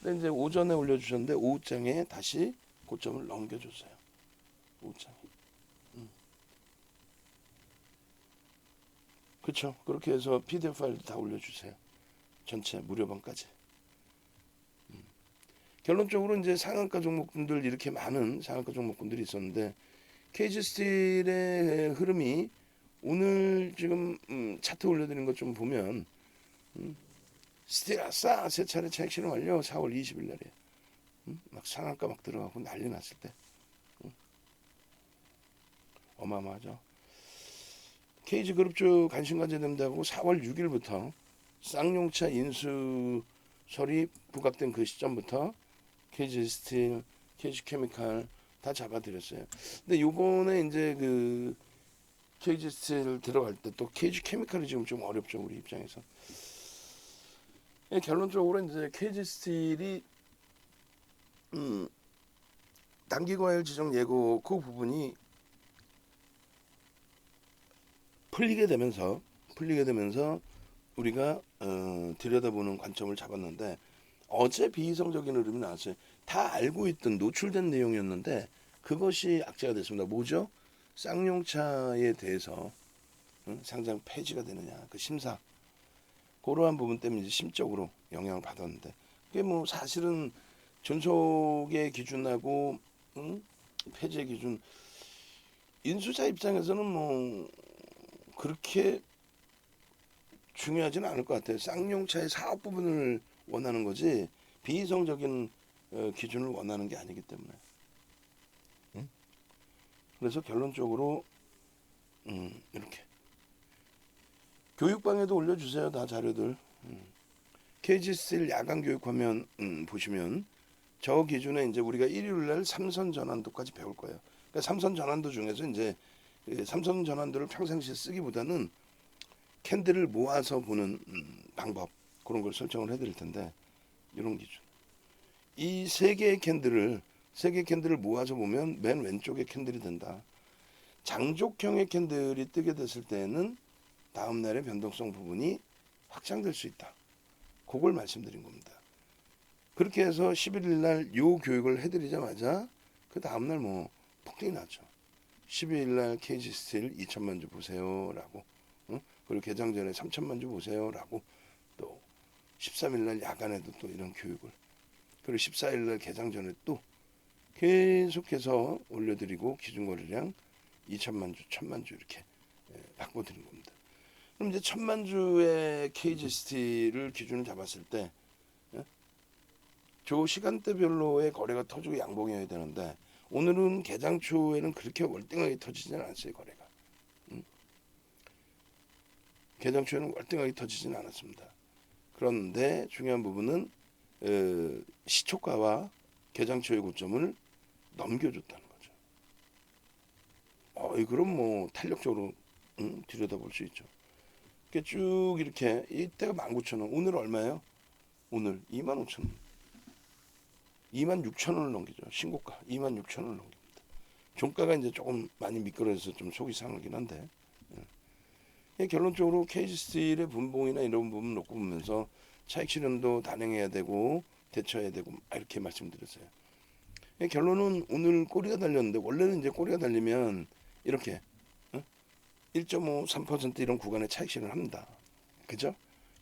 근데 이제 오전에 올려주셨는데 오후장에 다시 고점을 넘겨줬어요. 5장이. 그렇죠. 그렇게 해서 PDF 파일도 다 올려주세요. 전체 무료반까지. 결론적으로 이제 상한가 종목군들 이렇게 많은 상한가 종목군들이 있었는데 KG 스틸의 흐름이 오늘 지금 차트 올려드린 것 좀 보면 스틸 아싸 세 차례 차익 실현 완료 4월 20일 날에 막 상한가 막 들어가고 난리 났을 때 어마어마하죠. KG그룹주 간신과제된다고 4월 6일부터 쌍용차 인수설이 부각된 그 시점부터 KG스틸, KG케미칼 다 잡아드렸어요. 근데 요번에 이제 그 KG스틸 들어갈 때 또 KG케미칼이 지금 좀 어렵죠, 우리 입장에서. 결론적으로 이제 KG스틸이 단기과열 지정 예고 그 부분이 풀리게 되면서 우리가 들여다보는 관점을 잡았는데 어제 비이성적인 흐름이 나왔어요. 다 알고 있던 노출된 내용이었는데 그것이 악재가 됐습니다. 뭐죠? 쌍용차에 대해서 상장 폐지가 되느냐 그 심사 그러한 부분 때문에 이제 심적으로 영향을 받았는데 그게 뭐 사실은 존속의 기준하고 폐지의 기준 인수자 입장에서는 뭐 그렇게 중요하지는 않을 것 같아요. 쌍용차의 사업 부분을 원하는 거지 비이성적인 기준을 원하는 게 아니기 때문에. 그래서 결론적으로 이렇게 교육방에도 올려주세요. 다 자료들. KG스틸 야간 교육 화면 보시면 저 기준에 이제 우리가 일요일날 삼선 전환도까지 배울 거예요. 그러니까 삼선 전환도 중에서 이제 삼선 전환도를 평상시에 쓰기보다는 캔들을 모아서 보는 방법 그런 걸 설정을 해드릴 텐데 이런 기준. 이 세 개의 캔들을 모아서 보면 맨 왼쪽에 캔들이 된다. 장족형의 캔들이 뜨게 됐을 때는 다음 날의 변동성 부분이 확장될 수 있다. 그걸 말씀드린 겁니다. 그렇게 해서 11일 날 요 교육을 해드리자마자 그 다음 날 뭐 폭등이 났죠. 12일 날 KG스틸 2천만 주 보세요라고, 그리고 개장 전에 3천만 주 보세요라고, 또 13일 날 야간에도 또 이런 교육을, 그리고 14일 날 개장 전에 또 계속해서 올려드리고 기준 거래량 2천만 주, 1천만 주 이렇게 바꿔드린 겁니다. 그럼 이제 1천만 주의 KG스틸을 기준을 잡았을 때, 저 시간대별로의 거래가 터지고 양봉이어야 되는데 오늘은 개장 초에는 그렇게 월등하게 터지지는 않았어요. 거래가. 개장 초에는 월등하게 터지지는 않았습니다. 그런데 중요한 부분은 시초가와 개장 초의 고점을 넘겨줬다는 거죠. 그럼 뭐 탄력적으로 들여다볼 수 있죠. 쭉 이렇게 이때가 19,000원. 오늘 얼마예요? 오늘 25,000원. 26,000원을 넘기죠. 신고가 26,000원을 넘깁니다. 종가가 이제 조금 많이 미끄러져서 좀 속이 상하긴 한데 결론적으로 KG스틸의 분봉이나 이런 부분 놓고 보면서 차익 실현도 단행해야 되고 대처해야 되고 이렇게 말씀드렸어요. 결론은 오늘 꼬리가 달렸는데 원래는 이제 꼬리가 달리면 이렇게 1.5, 3% 이런 구간에 차익 실현을 합니다. 그죠?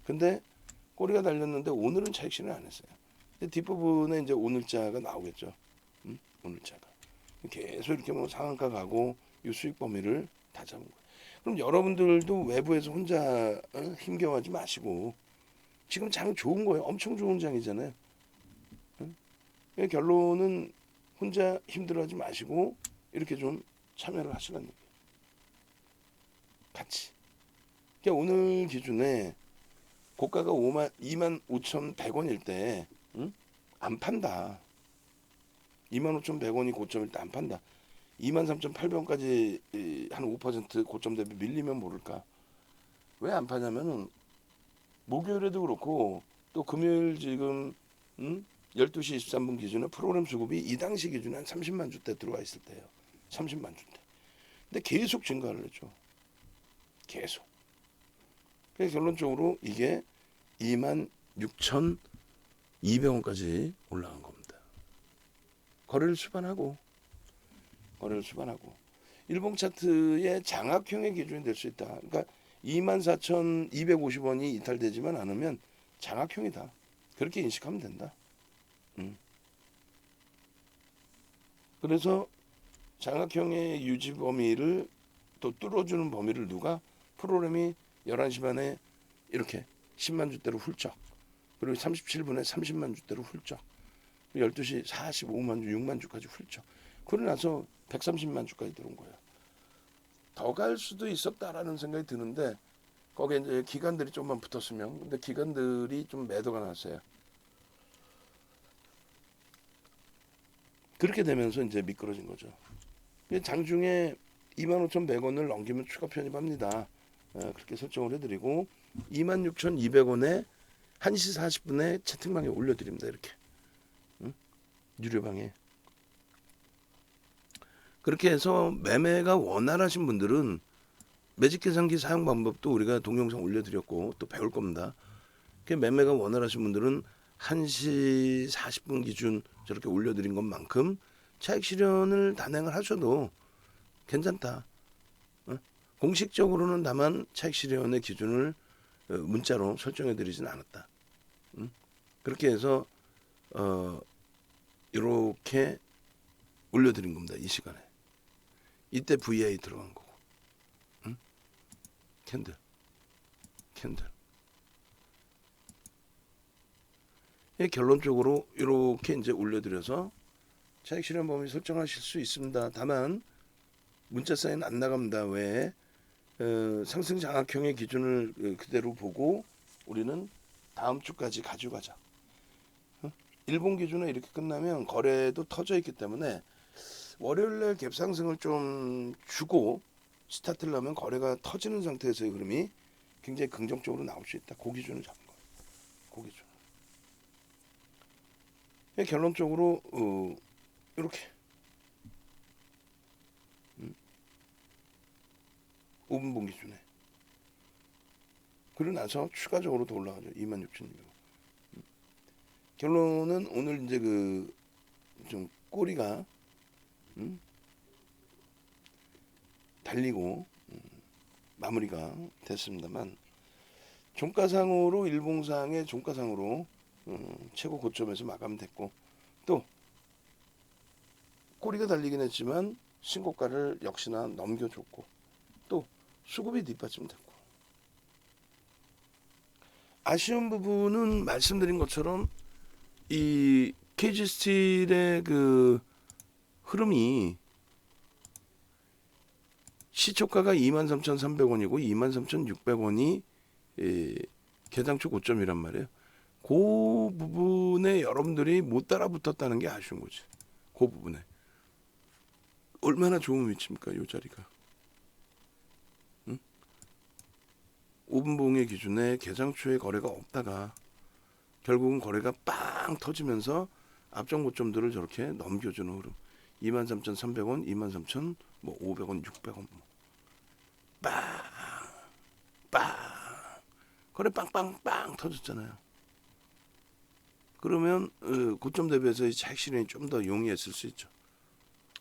근데 꼬리가 달렸는데 오늘은 차익 실현 안 했어요. 뒷부분에 이제 오늘자가 나오겠죠. 오늘자가. 계속 이렇게 뭐 상한가 가고 이 수익 범위를 다 잡은 거예요. 그럼 여러분들도 외부에서 혼자 힘겨워하지 마시고 지금 장 좋은 거예요. 엄청 좋은 장이잖아요. 결론은 혼자 힘들어하지 마시고 이렇게 좀 참여를 하시라는 얘기예요. 같이. 그러니까 오늘 기준에 고가가 25,100원일 때 안 판다. 25,100원이 고점일 때 안 판다. 23,800원까지 한 5% 고점 대비 밀리면 모를까. 왜 안 파냐면은 목요일에도 그렇고 또 금요일 지금 12시 23분 기준에 프로그램 수급이 이 당시 기준에 한 30만 주대 들어와 있을 때예요. 30만 주대. 근데 계속 증가를 했죠. 계속. 그래서 결론적으로 이게 26,200원까지 올라간 겁니다. 거래를 수반하고 일봉 차트의 장악형의 기준이 될 수 있다. 그러니까 24,250원이 이탈되지만 않으면 장악형이다. 그렇게 인식하면 된다. 그래서 장악형의 유지 범위를 또 뚫어주는 범위를 누가 프로그램이 11시 반에 이렇게 10만 주대로 훌쩍, 그리고 37분에 30만 주대로 훌쩍, 12시 45만 주, 6만 주까지 훌쩍. 그러고 나서 130만 주까지 들어온 거예요. 더 갈 수도 있었다라는 생각이 드는데 거기에 이제 기관들이 좀만 붙었으면, 근데 기관들이 좀 매도가 났어요. 그렇게 되면서 이제 미끄러진 거죠. 장중에 25,100원을 넘기면 추가 편입합니다. 그렇게 설정을 해드리고 26,200원에 1시 40분에 채팅방에 올려드립니다. 이렇게 유료방에. 그렇게 해서 매매가 원활하신 분들은 매직 계산기 사용 방법도 우리가 동영상 올려드렸고 또 배울 겁니다. 매매가 원활하신 분들은 1시 40분 기준 저렇게 올려드린 것만큼 차익 실현을 단행을 하셔도 괜찮다. 공식적으로는 다만 차익 실현의 기준을 문자로 설정해 드리진 않았다. 그렇게 해서 이렇게 올려드린 겁니다. 이 시간에. 이때 VI 들어간 거고. 캔들. 결론적으로 이렇게 이제 올려드려서 차익 실현 범위 설정하실 수 있습니다. 다만 문자 사인 안 나갑니다. 왜? 상승 장악형의 기준을 그대로 보고 우리는 다음 주까지 가져가자. 일본 기준에 이렇게 끝나면 거래도 터져 있기 때문에 월요일날 갭 상승을 좀 주고 스타트를 하면 거래가 터지는 상태에서의 흐름이 굉장히 긍정적으로 나올 수 있다. 그 기준을 잡은 거예요. 그 기준. 결론적으로 이렇게 5분봉 기준에. 그러고 나서 추가적으로 더 올라가죠. 26,200원. 결론은 오늘 이제 좀 꼬리가 달리고 마무리가 됐습니다만 종가상으로 일봉상의 종가상으로 최고 고점에서 마감됐고 또 꼬리가 달리긴 했지만 신고가를 역시나 넘겨줬고 또 수급이 뒷받침됐고 아쉬운 부분은 말씀드린 것처럼 이 KG 스틸의 흐름이 시초가가 23,300원이고 23,600원이 개장초 고점이란 말이에요. 그 부분에 여러분들이 못 따라붙었다는 게 아쉬운 거지. 그 부분에 얼마나 좋은 위치입니까? 이 자리가 5분봉의 기준에 개장초에 거래가 없다가 결국은 거래가 빵 터지면서 앞전 고점들을 저렇게 넘겨주는 흐름. 23,300원, 23,500원, 600원 빵 거래 빵빵빵 터졌잖아요. 그러면 고점 대비해서 차익 실현이 좀 더 용이했을 수 있죠.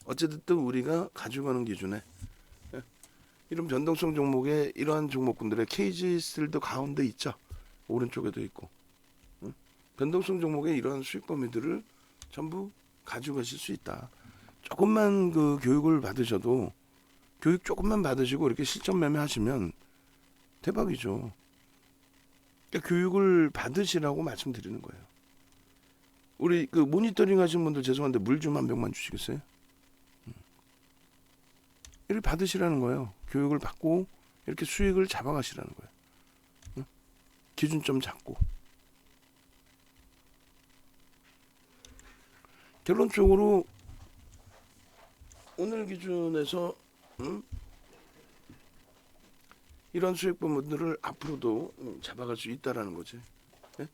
어쨌든 우리가 가져가는 기준에 이런 변동성 종목에 이러한 종목군들의 KG 스틸도 가운데 있죠. 오른쪽에도 있고 변동성 종목에 이러한 수익 범위들을 전부 가져가실 수 있다. 조금만 교육을 받으셔도 교육 조금만 받으시고 이렇게 실전 매매 하시면 대박이죠. 그러니까 교육을 받으시라고 말씀드리는 거예요. 우리 모니터링 하시는 분들 죄송한데 물 좀 한 병만 주시겠어요? 이렇게 받으시라는 거예요. 교육을 받고 이렇게 수익을 잡아가시라는 거예요. 기준점 잡고. 결론적으로 오늘 기준에서 이런 수익 범위들을 앞으로도 잡아갈 수 있다라는 거지. 네?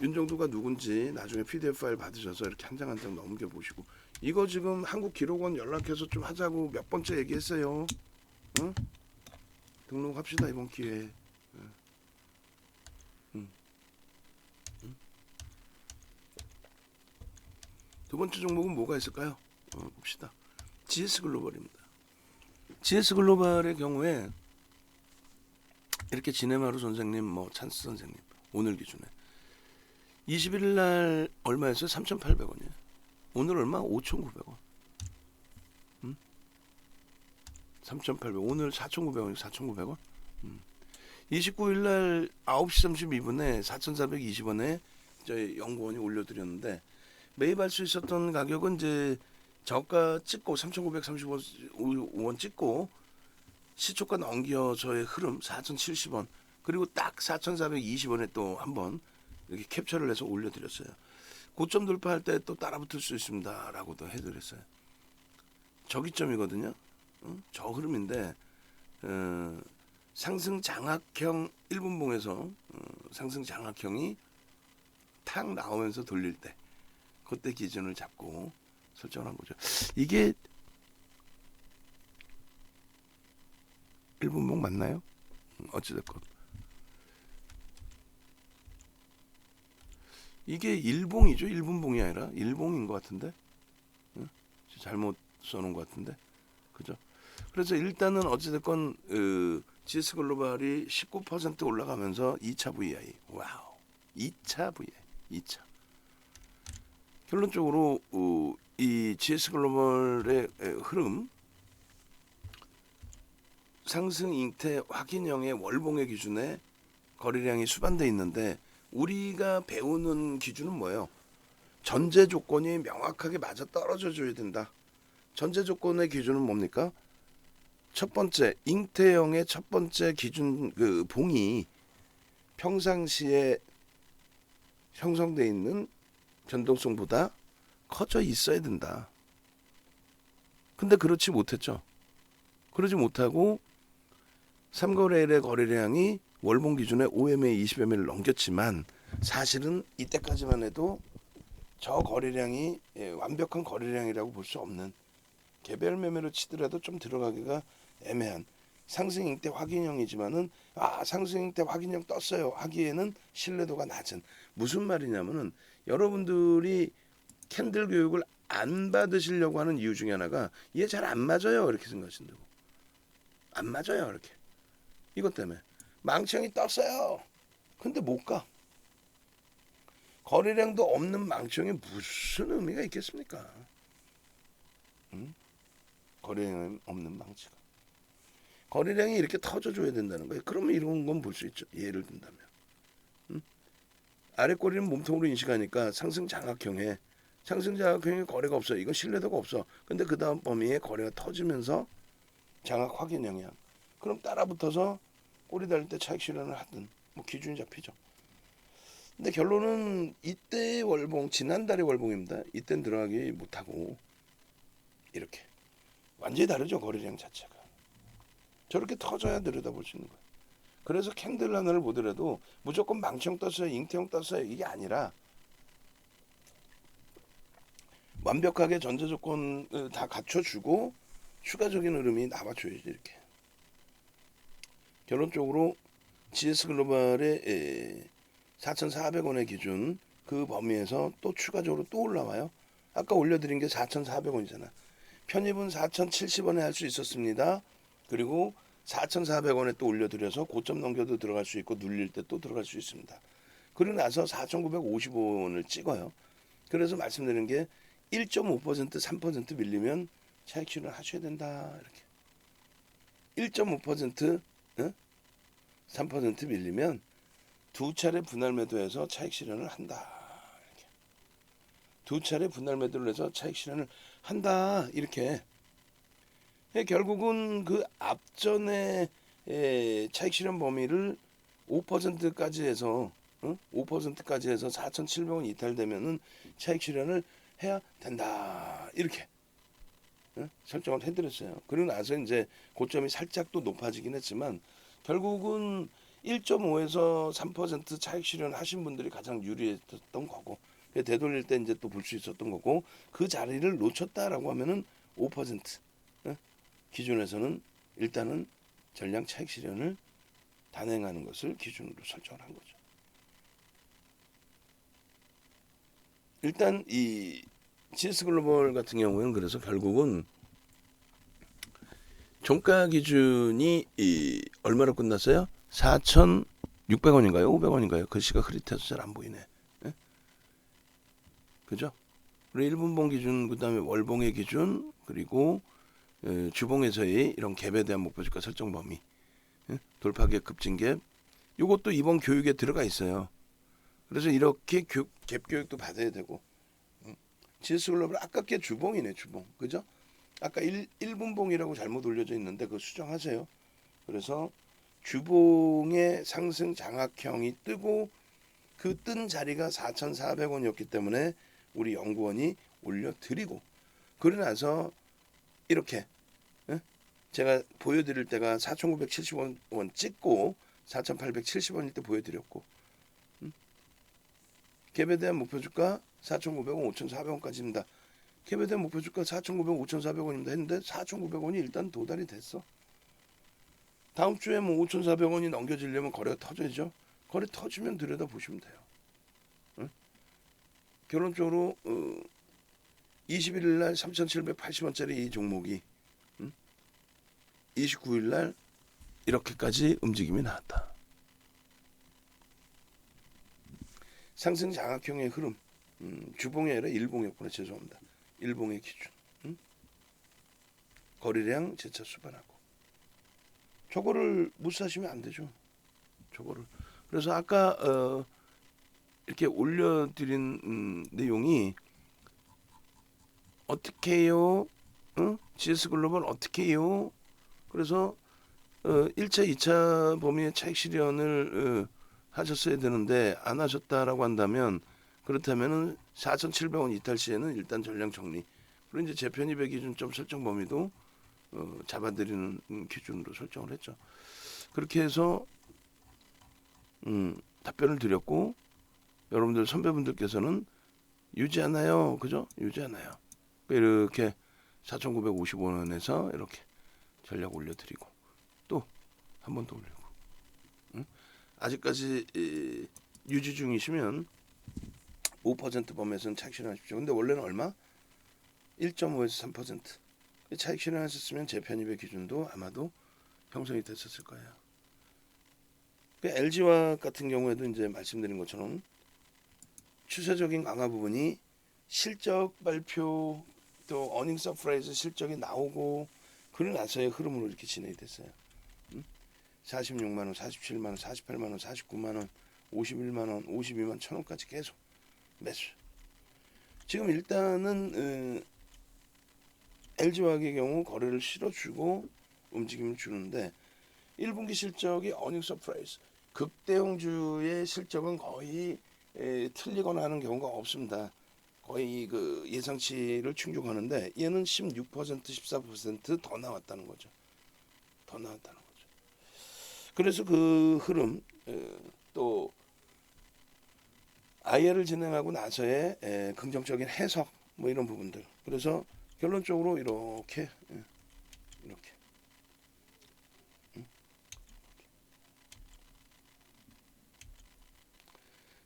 윤정두가 누군지 나중에 PDF 파일 받으셔서 이렇게 한 장 한 장 넘겨보시고 이거 지금 한국기록원 연락해서 좀 하자고 몇 번째 얘기했어요. 응? 등록합시다 이번 기회에. 두 번째 종목은 뭐가 있을까요? 봅시다. GS글로벌입니다. GS글로벌의 경우에 이렇게 지네마루 선생님, 찬스 선생님 오늘 기준에 21일 날 얼마였어요? 3,800원이에요. 오늘 얼마? 5,900원. 3,800원. 오늘 4,900원, 4,900원. 29일 날 9시 32분에 4,420원에 저희 연구원이 올려드렸는데 매입할 수 있었던 가격은 이제 저가 찍고 3,935원 찍고 시초가 넘겨서의 흐름 4,070원 그리고 딱 4,420원에 또 한번 이렇게 캡처를 해서 올려드렸어요. 고점 돌파할 때 또 따라붙을 수 있습니다라고도 해드렸어요. 저기점이거든요. 저 흐름인데 상승 장악형 1분봉에서 상승 장악형이 탁 나오면서 돌릴 때 그때 기준을 잡고 설정한 거죠. 이게 1분봉 맞나요? 어찌됐건 이게 1봉이죠. 1분봉이 아니라 1봉인 것 같은데 잘못 써놓은 것 같은데 그죠? 그래서 일단은 어찌됐건 GS글로벌이 19% 올라가면서 2차 VI 와우 2차 VI 2차 결론적으로 이 GS글로벌의 흐름 상승 잉태 확인형의 월봉의 기준에 거래량이 수반돼 있는데 우리가 배우는 기준은 뭐예요? 전제 조건이 명확하게 맞아 떨어져 줘야 된다. 전제 조건의 기준은 뭡니까? 첫 번째 잉태형의 첫 번째 기준 그 봉이 평상시에 형성돼 있는 변동성보다 커져 있어야 된다. 근데 그렇지 못했죠. 그러지 못하고 3거래일의 거래량이 월봉 기준에 5MA, 20MA를 넘겼지만 사실은 이때까지만 해도 저 거래량이 완벽한 거래량이라고 볼 수 없는 개별 매매로 치더라도 좀 들어가기가 애매한 상승 잉태 확인형이지만은 상승 잉태 확인형 떴어요 하기에는 신뢰도가 낮은 무슨 말이냐면은 여러분들이 캔들 교육을 안 받으시려고 하는 이유 중에 하나가 얘 잘 안 맞아요 이렇게 생각하신다고 안 맞아요 이렇게 이것 때문에 망치형이 떴어요 근데 못 가 거래량도 없는 망치형이 무슨 의미가 있겠습니까? 거래량 없는 망치가 거래량이 이렇게 터져줘야 된다는 거예요. 그러면 이런 건 볼 수 있죠. 예를 든다면 아래 꼬리는 몸통으로 인식하니까 상승 장악형에 거래가 없어. 이건 신뢰도가 없어. 근데 그 다음 범위에 거래가 터지면서 장악 확인형이야. 그럼 따라붙어서 꼬리 달릴 때 차익 실현을 하든 기준이 잡히죠. 근데 결론은 이때의 월봉 지난달의 월봉입니다. 이때는 들어가기 못하고 이렇게 완전히 다르죠. 거래량 자체가. 저렇게 터져야 들여다볼 수 있는 거예요. 그래서 캔들 하나를 보더라도 무조건 망치형 떴어요. 잉태형 떴어요. 이게 아니라 완벽하게 전제 조건을 다 갖춰주고 추가적인 흐름이 나와줘야지 이렇게. 결론적으로 GS글로벌의 4,400원의 기준 그 범위에서 또 추가적으로 또 올라와요. 아까 올려드린 게 4,400원이잖아. 편입은 4,070원에 할 수 있었습니다. 그리고 4,400원에 또 올려드려서 고점 넘겨도 들어갈 수 있고 눌릴 때 또 들어갈 수 있습니다. 그러고 나서 4,955원을 찍어요. 그래서 말씀드리는 게 1.5% 3% 밀리면 차익 실현 하셔야 된다. 이렇게 1.5% 3% 밀리면 두 차례 분할 매도해서 차익 실현을 한다. 이렇게. 두 차례 분할 매도를 해서 차익 실현을 한다. 이렇게. 결국은 그 앞전에 차익 실현 범위를 5%까지 해서 5%까지 해서 4,700원 이탈되면은 차익 실현을 해야 된다. 이렇게 설정을 해드렸어요. 그리고 나서 이제 고점이 살짝 또 높아지긴 했지만 결국은 1.5에서 3% 차익 실현 하신 분들이 가장 유리했던 거고 되돌릴 때 이제 또 볼 수 있었던 거고 그 자리를 놓쳤다라고 하면은 5% 기준에서는 일단은 전량 차익 실현을 단행하는 것을 기준으로 설정을 한 거죠. 일단 이 GS 글로벌 같은 경우에는 그래서 결국은 종가 기준이 얼마로 끝났어요? 4,600원인가요? 500원인가요? 글씨가 흐릿해서 잘 안 보이네. 예? 그죠? 그리고 1분봉 기준, 그 다음에 월봉의 기준, 그리고 주봉에서의 이런 갭에 대한 목표주가 설정 범위, 돌파갭, 급진갭, 이것도 이번 교육에 들어가 있어요. 그래서 이렇게 갭 교육도 받아야 되고, GS 글로벌 아깝게 주봉이네, 주봉. 그죠? 아까 1분봉이라고 잘못 올려져 있는데 그거 수정하세요. 그래서 주봉의 상승 장악형이 뜨고 그 뜬 자리가 4,400원이었기 때문에 우리 연구원이 올려드리고, 그러고 나서 이렇게 제가 보여드릴 때가 4,970원 찍고 4,870원일 때 보여드렸고, 갭에 대한 목표주가 4,900원, 5,400원까지입니다. 갭에 대한 목표주가 4,900원, 5,400원입니다 했는데 4,900원이 일단 도달이 됐어. 다음 주에 뭐 5,400원이 넘겨지려면 거래가 터져야죠. 거래 터지면 들여다보시면 돼요. 응? 결론적으로 21일 날 3,780원짜리 이 종목이 29일 날 이렇게까지 움직임이 나왔다. 상승 장악형의 흐름, 주봉이 아니라 일봉이었구나. 죄송합니다. 일봉의 기준, 거래량 재차 수반하고, 저거를 못 사시면 안 되죠. 저거를. 그래서 아까 이렇게 올려드린 내용이 어떻게 해요? GS 글로벌 어떻게 해요? 그래서 1차, 2차 범위의 차익 실현을 하셨어야 되는데 안 하셨다라고 한다면, 그렇다면은 4,700원 이탈 시에는 일단 전량 정리. 그리고 이제 재편입의 기준점 설정 범위도 잡아드리는 기준으로 설정을 했죠. 그렇게 해서 답변을 드렸고, 여러분들 선배분들께서는 유지하나요? 그죠? 유지하나요? 이렇게 4,955원에서 이렇게 전략 올려드리고 또 한 번 더 올리고, 아직까지 유지 중이시면 5% 범위에서는 차익 실현하십시오. 근데 원래는 얼마? 1.5에서 3%. 차익 실현하셨으면 재편입의 기준도 아마도 형성이 됐었을 거예요. LG화학 같은 경우에도 이제 말씀드린 것처럼 추세적인 강화 부분이 실적 발표 또 어닝 서프라이즈 실적이 나오고 그러고 나서의 흐름으로 이렇게 진행이 됐어요. 46만원, 47만원, 48만원, 49만원, 51만원, 52만 1,000원까지 계속 매수. 지금 일단은 LG화학의 경우 거래를 실어주고 움직임을 주는데, 1분기 실적이 어닝 서프라이즈, 극대형주의 실적은 거의 틀리거나 하는 경우가 없습니다. 거의 그 예상치를 충족하는데 얘는 16%, 14%더 나왔다는 거죠. 더 나왔다는 거죠. 그래서 그 흐름, 또 IR을 진행하고 나서의 긍정적인 해석, 뭐 이런 부분들. 그래서 결론적으로 이렇게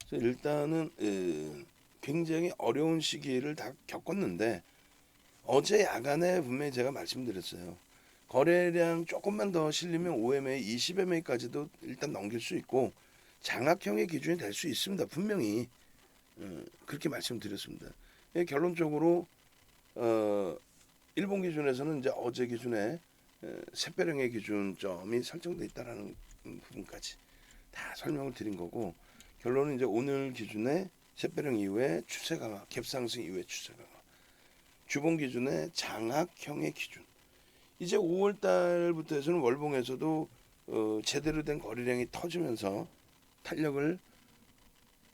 그래서 일단은 굉장히 어려운 시기를 다 겪었는데, 어제 야간에 분명히 제가 말씀드렸어요. 거래량 조금만 더 실리면 5MA, 20MA까지도 일단 넘길 수 있고 장악형의 기준이 될 수 있습니다. 분명히 그렇게 말씀드렸습니다. 결론적으로 일본 기준에서는 이제 어제 기준에 샛별형의 기준점이 설정돼 있다라는 부분까지 다 설명을 드린 거고, 결론은 이제 오늘 기준에 샛별형 이후에 추세 강화, 갭상승 이후에 추세 강화, 주봉 기준의 장악형의 기준. 이제 5월 달부터 해서는 월봉에서도 제대로 된 거래량이 터지면서 탄력을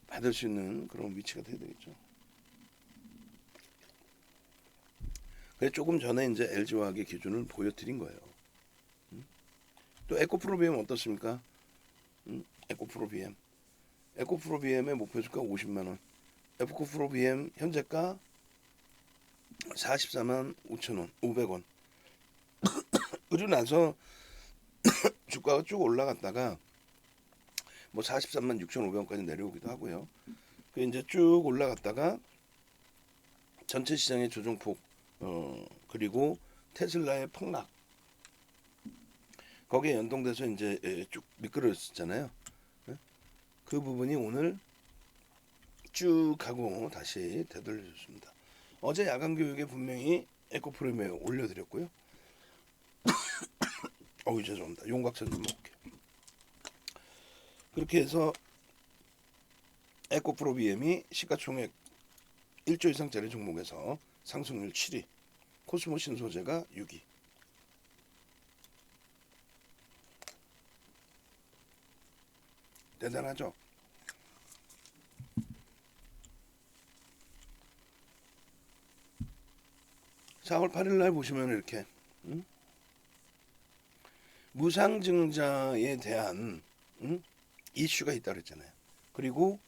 받을 수 있는 그런 위치가 돼야 되겠죠. 그래서 조금 전에 이제 LG화학의 기준을 보여드린 거예요. 또 에코프로비엠 어떻습니까? 에코프로비엠. 에코프로비엠의 목표주가 50만 원. 에코프로비엠 현재가 44만 5천 원, 500원. 그러고 나서 주가가 쭉 올라갔다가 뭐 43만 6,500원까지 내려오기도 하고요. 그 이제 쭉 올라갔다가 전체 시장의 조정폭, 그리고 테슬라의 폭락, 거기에 연동돼서 이제 쭉 미끄러졌잖아요. 그 부분이 오늘 쭉 가고 다시 되돌려줬습니다. 어제 야간 교육에 분명히 에코프로미엄 올려드렸고요. 어우 죄송합니다. 용각산 좀 먹을게요. 그렇게 해서 에코프로비엠이 시가총액 1조 이상짜리 종목에서 상승률 7위, 코스모 신소재가 6위. 대단하죠? 4월 8일 날 보시면 이렇게 무상증자에 대한 이슈가 있다 그랬잖아요. 그리고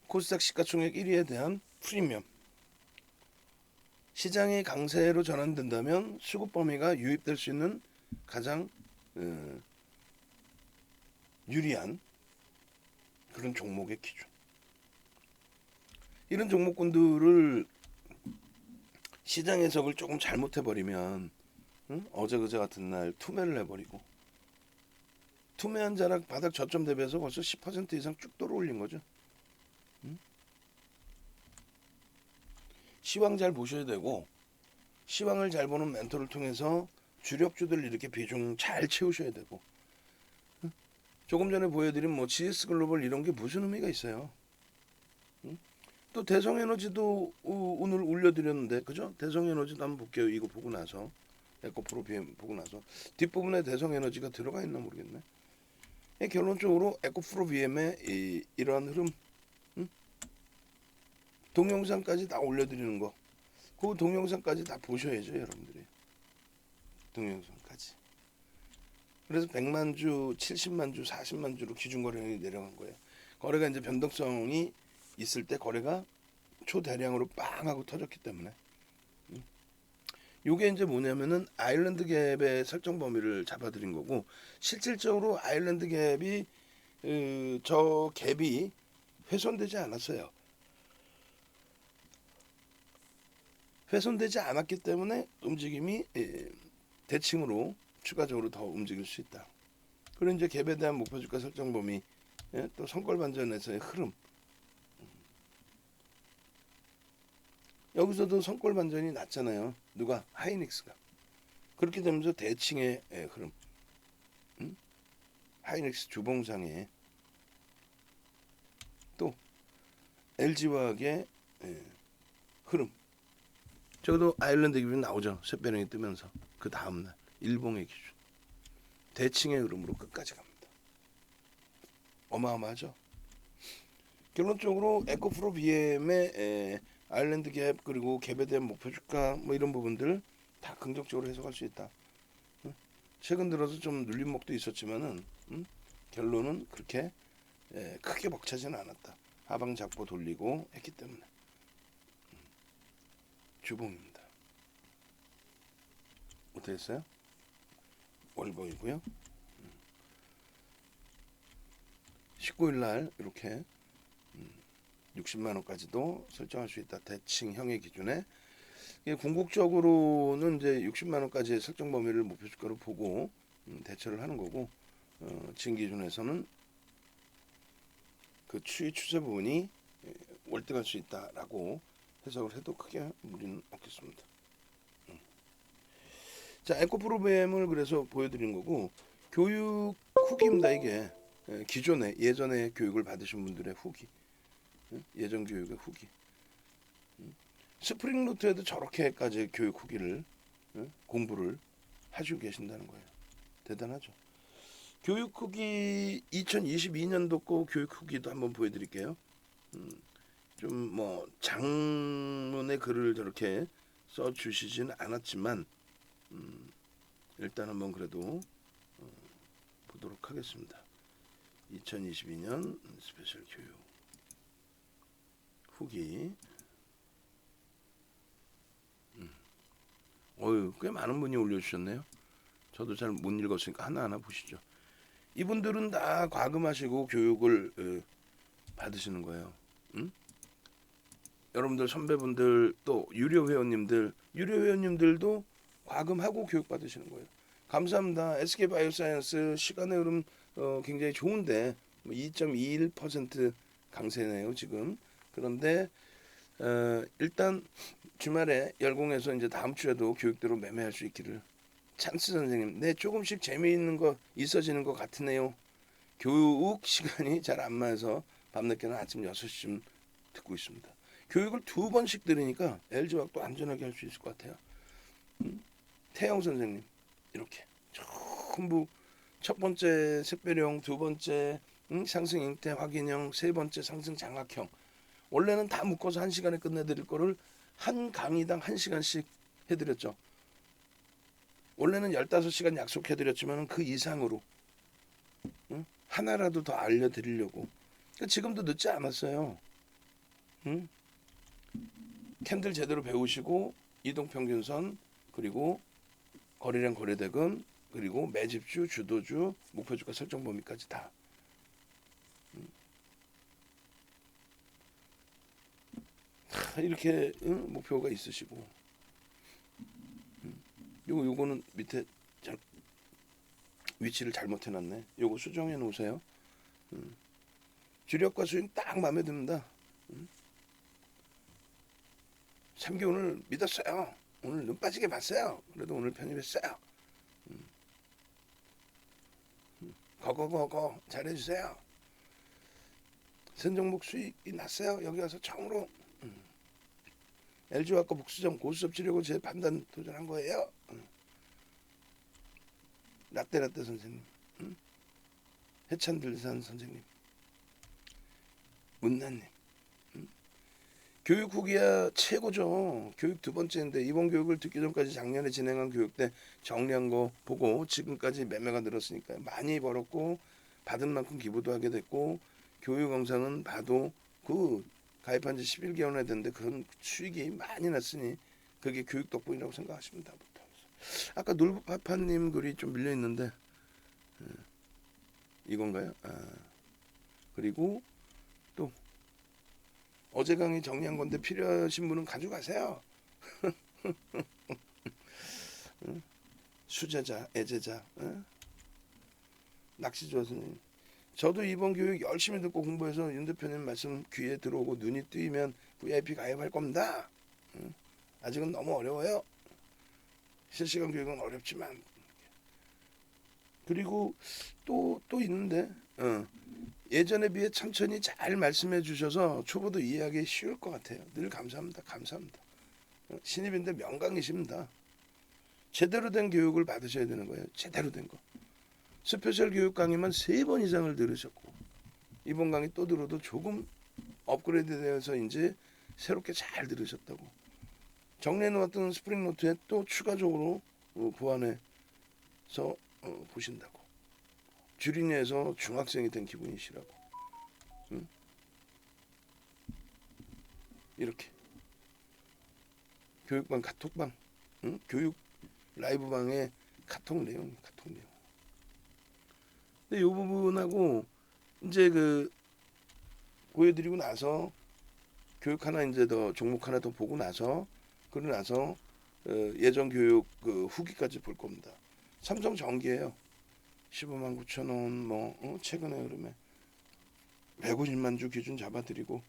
코스닥 시가총액 1위에 대한 프리미엄, 시장이 강세로 전환된다면 수급 범위가 유입될 수 있는 가장 유리한 그런 종목의 기준. 이런 종목군들을 시장 해석을 조금 잘못해버리면 어제 그제 같은 날 투매를 해버리고, 투매한 자락 바닥 저점 대비해서 벌써 10% 이상 쭉 떨어올린 거죠. 시황 잘 보셔야 되고, 시황을 잘 보는 멘토를 통해서 주력주들 이렇게 비중 잘 채우셔야 되고, 조금 전에 보여드린 뭐 GS 글로벌 이런 게 무슨 의미가 있어요. 또 대성에너지도 오늘 올려드렸는데, 그죠? 대성에너지도 한번 볼게요. 이거 보고 나서 에코프로 BM 보고 나서 뒷부분에 대성에너지가 들어가 있나 모르겠네. 결론적으로 에코프로 BM의 이러한 흐름, 동영상까지 다 올려드리는 거, 그 동영상까지 다 보셔야죠, 여러분들이. 동영상까지. 그래서 100만 주, 70만 주, 40만 주로 기준 거래량이 내려간 거예요. 거래가 이제 변동성이 있을 때 거래가 초대량으로 빵 하고 터졌기 때문에. 요게 이제 뭐냐면은 아일랜드 갭의 설정 범위를 잡아드린 거고, 실질적으로 아일랜드 갭이 저 갭이 훼손되지 않았어요. 훼손되지 않았기 때문에 움직임이 대칭으로 추가적으로 더 움직일 수 있다. 그리고 이제 갭에 대한 목표주가 설정 범위, 또 선걸 반전에서의 흐름. 여기서도 선걸 반전이 났잖아요. 누가? 하이닉스가. 그렇게 되면서 대칭의 흐름. 하이닉스 주봉상에 또 LG화학의 흐름. 저도 아일랜드 기준 나오죠. 쇳배령이 뜨면서 그 다음날 일봉의 기준. 대칭의 흐름으로 끝까지 갑니다. 어마어마하죠. 결론적으로 에코프로 BM의 아일랜드 갭, 그리고 갭에 대한 목표 주가 뭐 이런 부분들 다 긍정적으로 해석할 수 있다. 최근 들어서 좀 눌림목도 있었지만은 결론은 그렇게 크게 벅차지는 않았다. 하방 잡고 돌리고 했기 때문에. 주봉입니다. 어떻게 했어요? 월봉이고요. 19일 날 이렇게 60만 원까지도 설정할 수 있다. 대칭형의 기준에. 궁극적으로는 이제 60만 원까지의 설정 범위를 목표 주가로 보고 대처를 하는 거고, 지금 기준에서는 그 추이 추세 부분이 월등할 수 있다라고 해석을 해도 크게 무리는 없겠습니다. 자, 에코프로그램을 그래서 보여드린 거고, 교육 후기입니다. 이게 기존에 예전에 교육을 받으신 분들의 후기, 예전 교육의 후기. 스프링 노트에도 저렇게까지 교육 후기를 공부를 하시고 계신다는 거예요. 대단하죠. 교육 후기 2022년도 거 교육 후기도 한번 보여드릴게요. 좀 뭐 장문의 글을 저렇게 써 주시진 않았지만 일단 한번 그래도 보도록 하겠습니다. 2022년 스페셜 교육 후기. 어유 꽤 많은 분이 올려주셨네요. 저도 잘 못 읽었으니까 하나하나 보시죠. 이분들은 다 과금하시고 교육을 받으시는 거예요. 여러분들 선배분들 또 유료 회원님들도 과금하고 교육 받으시는 거예요. 감사합니다. SK바이오사이언스 시간의 흐름 굉장히 좋은데 2.21% 강세네요 지금. 그런데 일단 주말에 열공해서 이제 다음 주에도 교육대로 매매할 수 있기를. 찬스 선생님, 네 조금씩 재미있는 거 있어지는 것 같으네요. 교육 시간이 잘 안 맞아서 밤늦게는 아침 6시쯤 듣고 있습니다. 교육을 2번씩 들으니까 LG화학도 안전하게 할 수 있을 것 같아요. 태영 선생님 이렇게 전부 첫 번째 샛별형, 두 번째 상승 잉태 확인형, 세 번째 상승 장악형. 원래는 다 묶어서 1시간에 끝내드릴 거를 한 강의당 1시간씩 해드렸죠. 원래는 15시간 약속해드렸지만 그 이상으로 하나라도 더 알려드리려고. 그러니까 지금도 늦지 않았어요. 캔들 제대로 배우시고 이동평균선, 그리고 거래량 거래대금, 그리고 매집주, 주도주, 목표주가 설정 범위까지 다. 이렇게 목표가 있으시고. 요거는 밑에 위치를 잘못 해놨네. 요거 수정해 놓으세요. 주력과 수익 딱 마음에 듭니다. 3기 오늘 믿었어요. 오늘 눈 빠지게 봤어요. 그래도 오늘 편입했어요. 거거거거 잘해주세요. 선종목 수익이 났어요. 여기 와서 처음으로 LG화학과 복수점 고수섭 치려고 제 판단 도전한 거예요. 라떼라떼 선생님, 해찬들산 선생님, 문나님. 교육 후기야 최고죠. 교육 2번째인데 이번 교육을 듣기 전까지 작년에 진행한 교육 때 정리한 거 보고 지금까지 매매가 늘었으니까 많이 벌었고 받은 만큼 기부도 하게 됐고, 교육 영상은 봐도 그 가입한 지 11개월나 됐는데 그런 수익이 많이 났으니 그게 교육 덕분이라고 생각하십니다. 아까 놀파파님 글이 좀 밀려 있는데 이건가요? 그리고 또 어제 강의 정리한 건데 필요하신 분은 가져가세요. 수제자, 애제자, 낚시 좋아하시는. 저도 이번 교육 열심히 듣고 공부해서 윤 대표님 말씀 귀에 들어오고 눈이 뜨이면 VIP 가입할 겁니다. 아직은 너무 어려워요. 실시간 교육은 어렵지만. 그리고 또 있는데 예전에 비해 천천히 잘 말씀해 주셔서 초보도 이해하기 쉬울 것 같아요. 늘 감사합니다. 감사합니다. 신입인데 명강이십니다. 제대로 된 교육을 받으셔야 되는 거예요. 제대로 된 거. 스페셜 교육 강의만 3번 이상을 들으셨고 이번 강의 또 들어도 조금 업그레이드 되어서 이제 새롭게 잘 들으셨다고. 정리해 놓았던 스프링 노트에 또 추가적으로 보완해서 보신다고. 주린이에서 중학생이 된 기분이시라고. 이렇게 교육방 카톡방, 교육 라이브방에 카톡 내용. 근데 이 부분하고 이제 그 보여드리고 나서 교육 하나 이제 더 종목 하나 더 보고 나서 그러고 나서 예전 교육 그 후기까지 볼 겁니다. 삼성 전기예요. 15만 9천 원, 뭐 최근에 흐름에 150만 주 기준 잡아드리고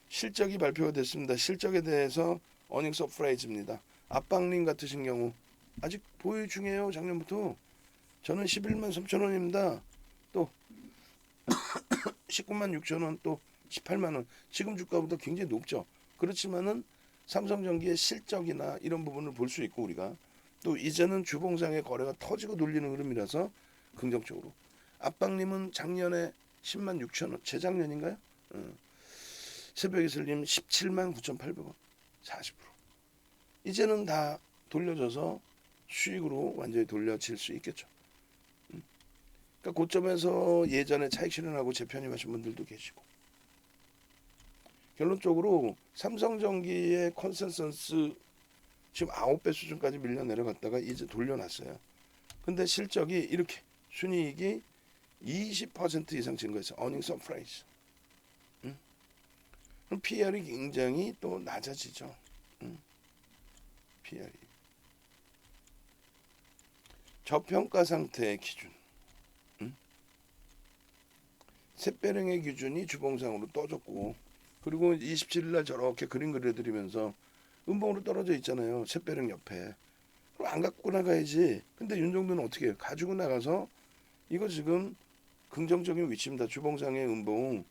실적이 발표가 됐습니다. 실적에 대해서 어닝 서프라이즈입니다. 압박링 같으신 경우 아직 보유 중이에요. 작년부터. 저는 11만 3천 원입니다. 또 19만 6천 원, 또 18만 원. 지금 주가보다 굉장히 높죠. 그렇지만은 삼성전기의 실적이나 이런 부분을 볼 수 있고 우리가 또 이제는 주봉상의 거래가 터지고 눌리는 흐름이라서 긍정적으로. 압박님은 작년에 10만 6천 원, 재작년인가요? 새벽이슬님 17만 9,800원, 40%. 이제는 다 돌려져서 수익으로 완전히 돌려질 수 있겠죠. 그러니까 고점에서 예전에 차익 실현하고 재편입하신 분들도 계시고. 결론적으로 삼성전기의 컨센서스 지금 9배 수준까지 밀려 내려갔다가 이제 돌려놨어요. 근데 실적이 이렇게 순이익이 20% 이상 증가해서 어닝 서프라이즈. 그럼 PR이 굉장히 또 낮아지죠. PR이 저평가 상태의 기준, 샛별행의 기준이 주봉상으로 떠졌고, 그리고 27일 날 저렇게 그림 그려드리면서 음봉으로 떨어져 있잖아요. 샛별행 옆에. 그럼 안 갖고 나가야지. 근데 윤정도는 어떻게 해요? 가지고 나가서 이거 지금 긍정적인 위치입니다. 주봉상의 음봉.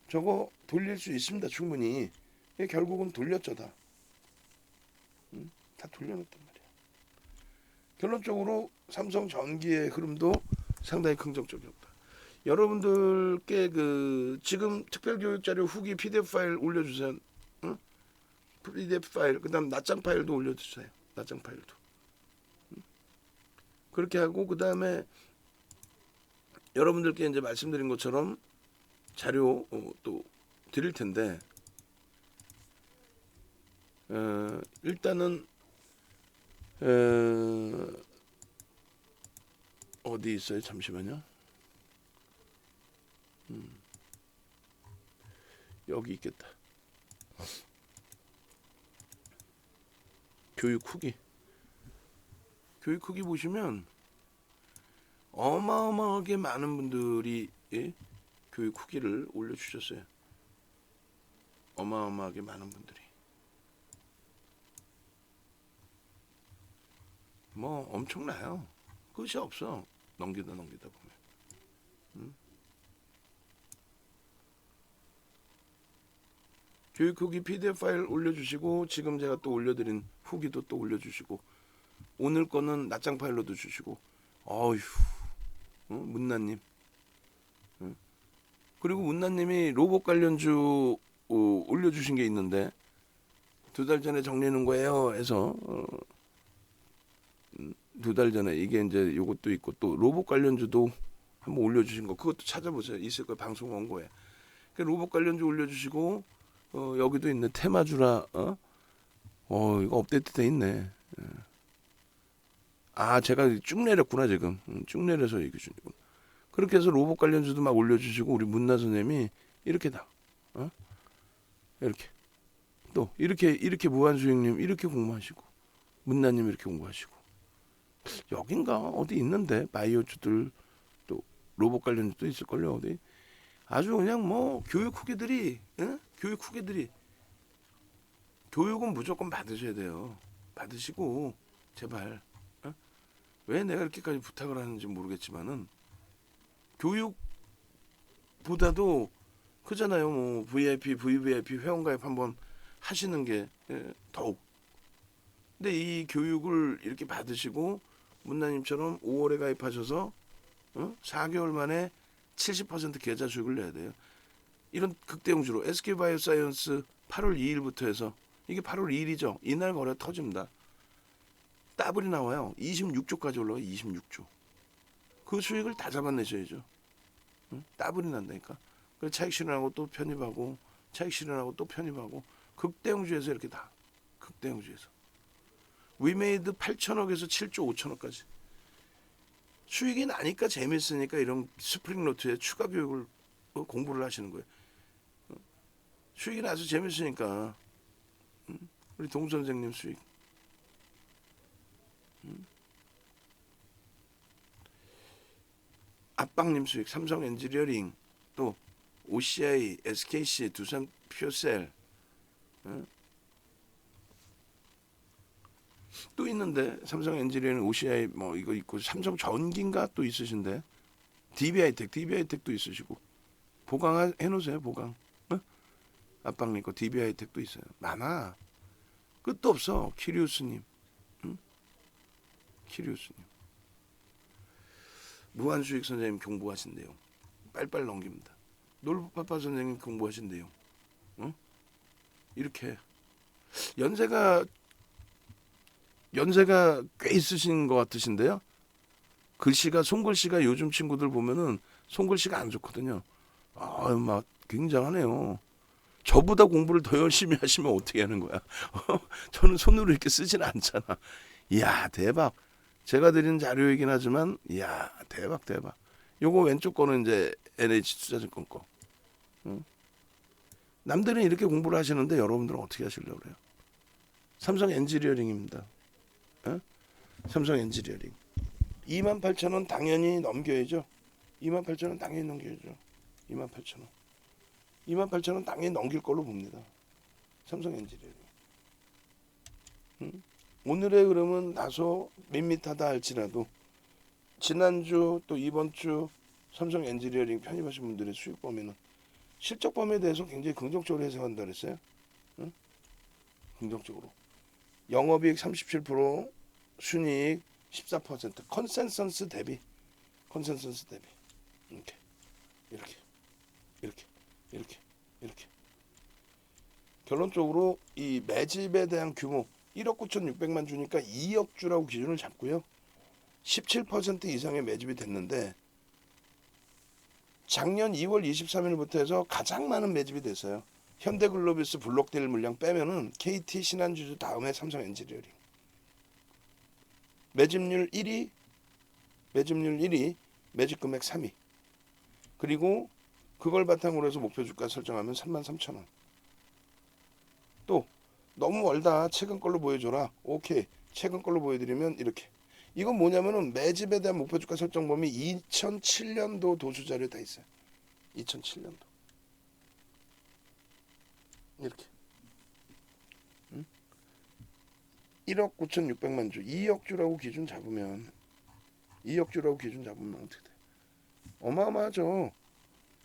저거 돌릴 수 있습니다. 충분히. 결국은 돌렸죠 다. 다 돌려놨단 말이야. 결론적으로 삼성전기의 흐름도 상당히 긍정적이었다. 여러분들께 그 지금 특별교육자료 후기 PDF 파일 올려주세요. PDF 파일, 그다음 낱장 파일도 올려주세요. 낱장 파일도. 그렇게 하고 그다음에 여러분들께 이제 말씀드린 것처럼 자료 또 드릴 텐데 일단은 어디 있어요? 잠시만요. 여기 있겠다. 교육 후기. 교육 후기 보시면 어마어마하게 많은 분들이 교육 후기를 올려주셨어요. 어마어마하게 많은 분들이. 뭐 엄청나요. 끝이 없어. 넘기다 보면. 교육 후기 PDF 파일 올려주시고 지금 제가 또 올려드린 후기도 또 올려주시고 오늘 거는 낱장 파일로도 주시고 어휴 문나님 그리고 문나님이 로봇 관련주 올려주신 게 있는데 2달 전에 정리하는 거예요 해서 2달 전에 이게 이제 요것도 있고 또 로봇 관련주도 한번 올려주신 거 그것도 찾아보세요. 있을 거예요. 방송 원고에. 로봇 관련주 올려주시고 여기도 있네. 테마주라 이거 업데이트 돼 있네. 아 제가 쭉 내렸구나 지금. 쭉 내려서 이 기준이구나. 그렇게 해서 로봇 관련주도 막 올려주시고 우리 문나 선생님이 이렇게 다 이렇게 또 이렇게 무한수행님 이렇게 공부하시고 문나님 이렇게 공부하시고 여긴가 어디 있는데 바이오주들 또 로봇 관련주도 있을걸요 어디. 아주 그냥 뭐 교육 후기들이 교육은 무조건 받으셔야 돼요. 받으시고 제발 왜 내가 이렇게까지 부탁을 하는지 모르겠지만은 교육보다도 그잖아요. 뭐 VIP, VVIP 회원가입 한번 하시는 게 더욱. 근데 이 교육을 이렇게 받으시고 문나님처럼 5월에 가입하셔서 4개월 만에 70% 계좌 수익을 내야 돼요. 이런 극대용주로 SK바이오사이언스 8월 2일부터 해서 이게 8월 2일이죠. 이날 거래 터집니다. 더블이 나와요. 26조까지 올라가요. 26조. 그 수익을 다 잡아내셔야죠. 더블이 난다니까. 그 차익 실현하고 또 편입하고 차익 실현하고 또 편입하고 극대용주에서 이렇게 다 극대용주에서 위메이드 8천억에서 7조 5천억까지 수익이 나니까 재밌으니까 이런 스프링노트에 추가 교육을 공부를 하시는 거예요. 수익이 나서 재밌으니까 우리 동 선생님 수익 압박님 수익 삼성 엔지니어링 또 OCI, SKC, 두산 퓨어셀 또 있는데 삼성 엔지니어링, OCI 뭐 이거 있고 삼성 전기인가 또 있으신데 DB하이텍도 있으시고 보강 해놓으세요. 보강 압박님 거 DB하이텍도 있어요. 많아. 끝도 없어. 키리우스님 키리우스님 무한수익 선생님 공부하신대요. 빨빨 넘깁니다. 놀부파파 선생님 공부하신대요. 이렇게 연세가 꽤 있으신 것 같으신데요. 글씨가 손글씨가 요즘 친구들 보면은 손글씨가 안 좋거든요. 막 굉장하네요. 저보다 공부를 더 열심히 하시면 어떻게 하는 거야? 저는 손으로 이렇게 쓰지는 않잖아. 이야 대박. 제가 드린 자료이긴 하지만 이야 대박. 요거 왼쪽 거는 이제 NH투자증권 거. 남들은 이렇게 공부를 하시는데 여러분들은 어떻게 하시려고 그래요? 삼성 엔지니어링입니다. 어? 삼성 엔지니어링 28,000원 당연히 넘겨야죠. 28,000원 당연히 넘겨야죠. 28,000원 28,000원 당연히 넘길 걸로 봅니다. 삼성 엔지니어링. 오늘의 흐름은 다소 밋밋하다 할지라도 지난주 또 이번주 삼성 엔지니어링 편입하신 분들의 수익 범위는 실적 범위에 대해서 굉장히 긍정적으로 해석한다 그랬어요. 응? 긍정적으로. 영업이익 37%, 순이익 14%, 컨센서스 대비. 이렇게, 이렇게, 이렇게, 이렇게, 이렇게. 결론적으로 이 매집에 대한 규모 1억 9,600만 주니까 2억 주라고 기준을 잡고요. 17% 이상의 매집이 됐는데 작년 2월 23일부터 해서 가장 많은 매집이 됐어요. 현대글로비스 블록딜 물량 빼면은 KT 신한주주 다음에 삼성 엔지니어링. 매집률 1위, 매집 금액 3위. 그리고 그걸 바탕으로 해서 목표 주가 설정하면 33,000원. 또 너무 멀다. 최근 걸로 보여줘라. 오케이. 최근 걸로 보여드리면 이렇게. 이건 뭐냐면은 매집에 대한 목표 주가 설정 범위 2007년도 도수 자료에 다 있어요. 2007년도. 이렇게. 1억 9,600만 주, 2억 주라고 기준 잡으면 어떻게 돼? 어마어마하죠.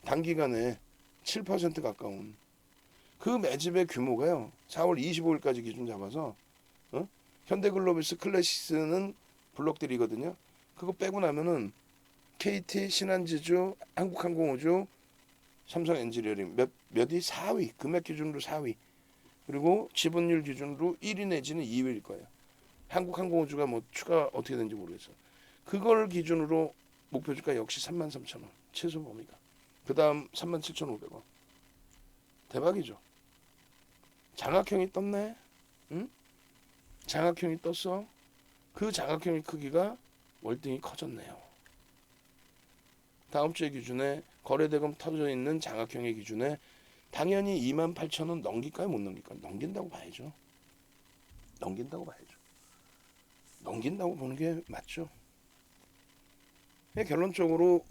단기간에 7% 가까운 그 매집의 규모가요. 4월 25일까지 기준 잡아서 현대글로비스 클래식스는 블록들이거든요. 그거 빼고 나면은 KT, 신한지주, 한국항공우주, 삼성 엔지니어링 몇위 4위 금액 기준으로 4위 그리고 지분율 기준으로 1위 내지는 2위일 거예요. 한국항공우주가 뭐 추가 어떻게 되는지 모르겠어요. 그걸 기준으로 목표 주가 역시 33,000원 최소 범위가. 그 다음 37,500원. 대박이죠. 장학형이 떴네. 응? 장학형이 떴어. 그 장학형의 크기가 월등히 커졌네요. 다음 주의 기준에 거래대금 터져 있는 장학형의 기준에 당연히 28,000원 넘길까요? 못 넘길까요? 넘긴다고 봐야죠. 넘긴다고 보는 게 맞죠. 결론적으로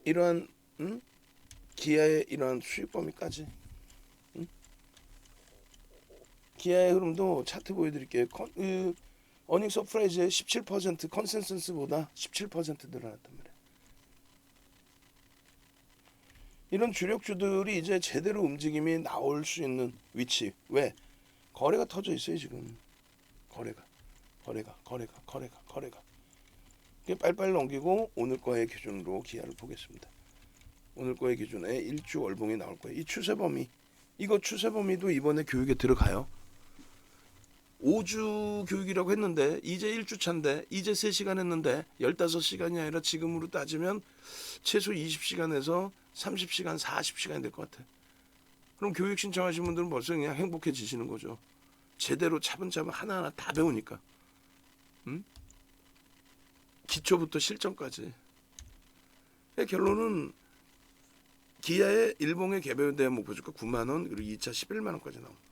이러한 기아의 이러한 수익 범위까지 기아의 흐름도 차트 보여드릴게요. 어닝 서프라이즈의 17% 컨센서스보다 17% 늘어났단 말이에요. 이런 주력주들이 이제 제대로 움직임이 나올 수 있는 위치. 왜? 거래가 터져 있어요 지금. 거래가. 빨리빨리 넘기고 오늘 거의 기준으로 기아를 보겠습니다. 오늘 거의 기준에 일주 월봉이 나올 거예요. 이 추세 범위. 이거 추세 범위도 이번에 교육에 들어가요. 5주 교육이라고 했는데 이제 1주차인데 이제 3시간 했는데 15시간이 아니라 지금으로 따지면 최소 20시간에서 30시간, 40시간이 될 것 같아. 그럼 교육 신청하신 분들은 벌써 그냥 행복해지시는 거죠. 제대로 차분차분 하나하나 다 배우니까. 기초부터 실전까지. 결론은 기아의 일봉의 개별에 대한 목표주가 9만원 그리고 2차 11만원까지 나옵니다.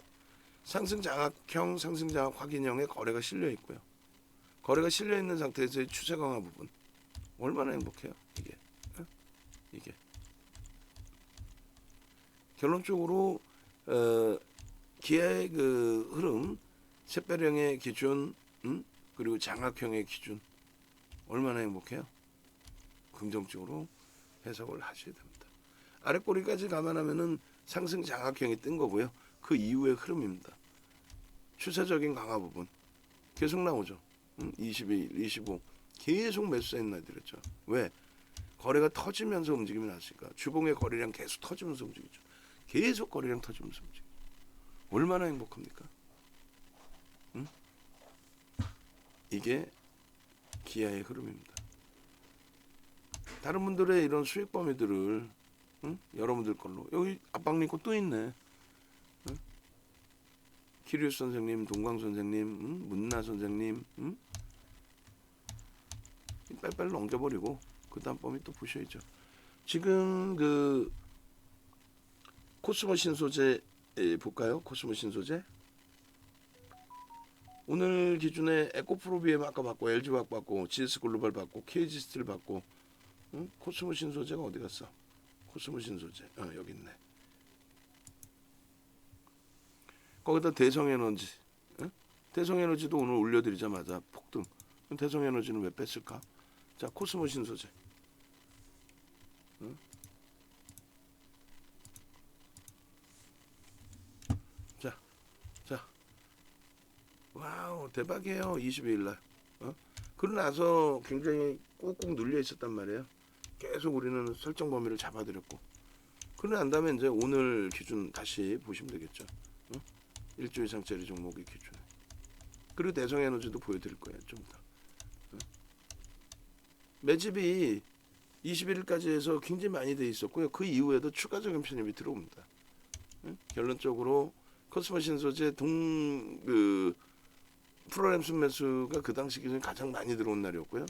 상승 장악형, 상승 장악 확인형의 거래가 실려 있고요. 거래가 실려 있는 상태에서의 추세 강화 부분 얼마나 행복해요. 이게 결론적으로 기아의 그 흐름, 샛별형의 기준, 그리고 장악형의 기준 얼마나 행복해요. 긍정적으로 해석을 하셔야 됩니다. 아래 꼬리까지 감안하면은 상승 장악형이 뜬 거고요. 그 이후의 흐름입니다. 추세적인 강화 부분 계속 나오죠. 22, 25 계속 매수세 날들었죠. 왜? 거래가 터지면서 움직임이 났으니까. 주봉의 거래량 계속 터지면서 움직이죠. 계속 거래량 터지면서 움직이죠. 얼마나 행복합니까? 이게 기아의 흐름입니다. 다른 분들의 이런 수익 범위들을 여러분들 걸로 여기 압박링크 또 있네. 키리우스 선생님, 동광 선생님, 문나 선생님, 빨리빨리 넘겨버리고 그 다음 범위 또 보셔야죠. 지금 그 코스모 신소재 볼까요? 코스모 신소재 오늘 기준에 에코프로비엠 아까 받고 LG화학 받고 GS글로벌 받고 KG스틸 받고 응? 코스모 신소재가 어디 갔어? 코스모 신소재 여기 있네. 거기다 대성에너지 응? 대성에너지도 오늘 올려드리자마자 폭등. 대성에너지는 왜 뺐을까? 자 코스모 신소재 응? 자 와우 대박이에요. 22일 날 그러고 나서 굉장히 꾹꾹 눌려 있었단 말이에요. 계속 우리는 설정 범위를 잡아드렸고 그러고 난 다음에 이제 오늘 기준 다시 보시면 되겠죠. 1조 이상짜리 종목의 기준. 그리고 대성에너지도 보여드릴 거예요. 좀 더. 매집이 21일까지 해서 굉장히 많이 돼 있었고요. 그 이후에도 추가적인 편입이 들어옵니다. 결론적으로 코스모 신소재 그 프로그램 순매수가 그 당시 기준에 가장 많이 들어온 날이었고요.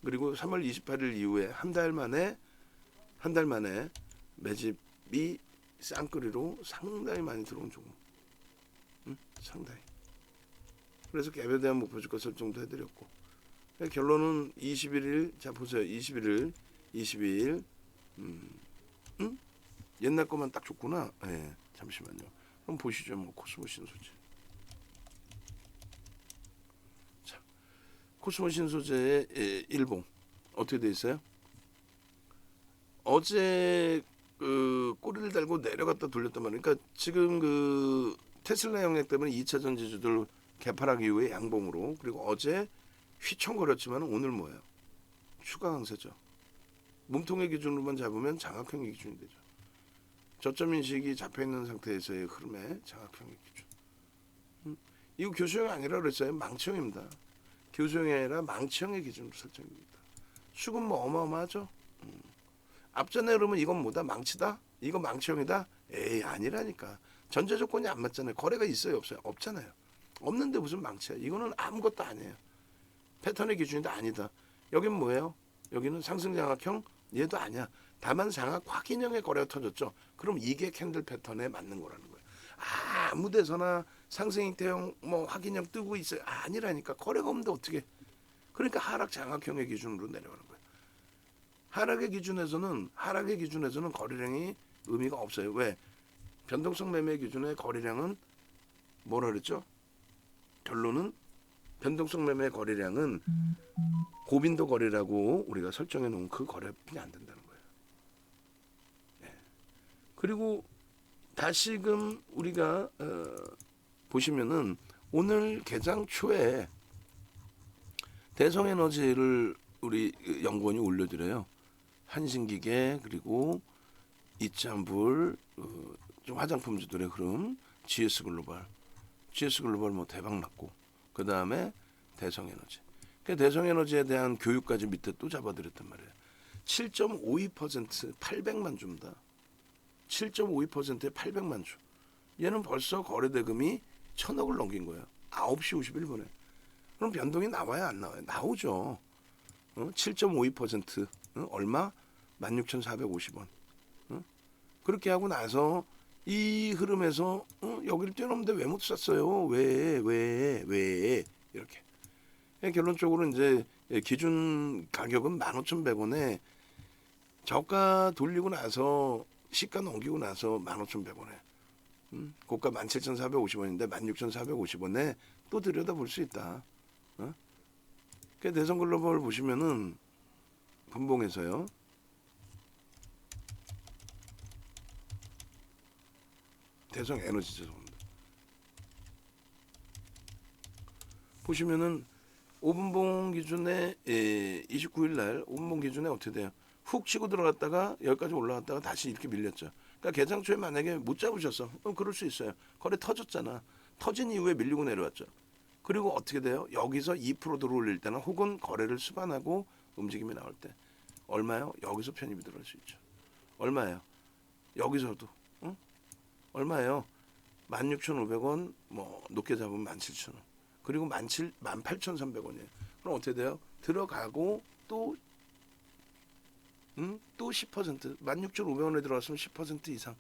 그리고 3월 28일 이후에 한 달 만에 매집이 쌍끌이로 상당히 많이 들어온 종목. 상당히. 그래서 갭에 대한 목표주가 설정도 해드렸고 결론은 21일 자 보세요. 21일 22일 옛날 것만 딱 줬구나. 네, 잠시만요. 그럼 보시죠. 뭐 코스모 신소재. 자, 코스모 신소재의 일봉 어떻게 돼 있어요? 어제 그 꼬리를 달고 내려갔다 돌렸단 말이에요. 그러니까 지금 그 테슬라 영향 때문에 2차 전지주들 개파락 이후에 양봉으로 그리고 어제 휘청거렸지만 오늘 뭐예요? 추가 강세죠. 몸통의 기준으로만 잡으면 장악형의 기준이 되죠. 저점 인식이 잡혀있는 상태에서의 흐름의 장악형의 기준. 이거 교수형이 아니라 그랬어요. 망치형입니다. 교수형이 아니라 망치형의 기준으로 설정입니다. 수급 뭐 어마어마하죠. 앞전에 그러면 이건 뭐다? 망치다? 이거 망치형이다? 에이 아니라니까. 전제 조건이 안 맞잖아요. 거래가 있어요 없어요? 없잖아요. 없는데 무슨 망치야. 이거는 아무것도 아니에요. 패턴의 기준이다 아니다. 여긴 뭐예요? 여기는 상승장악형? 얘도 아니야. 다만 장악 확인형의 거래가 터졌죠. 그럼 이게 캔들 패턴에 맞는 거라는 거예요. 아무 데서나 상승형태형 뭐 확인형 뜨고 있어요. 아니라니까. 거래가 없는데 어떻게. 그러니까 하락 장악형의 기준으로 내려가는 거예요. 하락의 기준에서는 거래량이 의미가 없어요. 왜? 변동성 매매 기준의 거래량은 뭐라 그랬죠? 결론은 변동성 매매 거래량은 고빈도 거래라고 우리가 설정해 놓은 그 거래뿐이 안 된다는 거예요. 네. 그리고 다시금 우리가 보시면은 오늘 개장 초에 대성에너지를 우리 연구원이 올려드려요. 한신기계 그리고 이참불 좀 화장품주들의 흐름 GS글로벌 뭐 대박 났고 그 다음에 대성에너지. 그 대성에너지에 대한 교육까지 밑에 또 잡아드렸단 말이에요. 7.52% 800만 주입니다. 7.52%에 800만 주. 얘는 벌써 거래대금이 1,000억을 넘긴 거예요. 9시 51분에. 그럼 변동이 나와야 안 나와요? 나오죠. 7.52% 얼마? 16,450원. 그렇게 하고 나서 이 흐름에서 여기를 뛰어넘는데 왜 못 샀어요? 왜 이렇게. 결론적으로 이제 기준 가격은 15,100원에 저가 돌리고 나서 시가 넘기고 나서 15,100원에 고가 17,450원인데 16,450원에 또 들여다볼 수 있다. 대성글로벌 보시면은 분봉에서요. 대성에너지 죄송합니다. 보시면은 5분봉 기준에 29일 날 5분봉 기준에 어떻게 돼요? 훅 치고 들어갔다가 여기까지 올라갔다가 다시 이렇게 밀렸죠. 그러니까 개장 초에 만약에 못 잡으셨어. 그럼 그럴 수 있어요. 거래 터졌잖아. 터진 이후에 밀리고 내려왔죠. 그리고 어떻게 돼요? 여기서 2% 들어올릴 때나 혹은 거래를 수반하고 움직임이 나올 때 얼마요? 여기서 편입이 들어갈 수 있죠. 얼마예요? 여기서도 얼마예요? 16,500원 뭐 높게 잡으면 17,000원. 그리고 18,300원이에요. 그럼 어떻게 돼요? 들어가고 또 10% 16,500원에 들어갔으면 10% 이상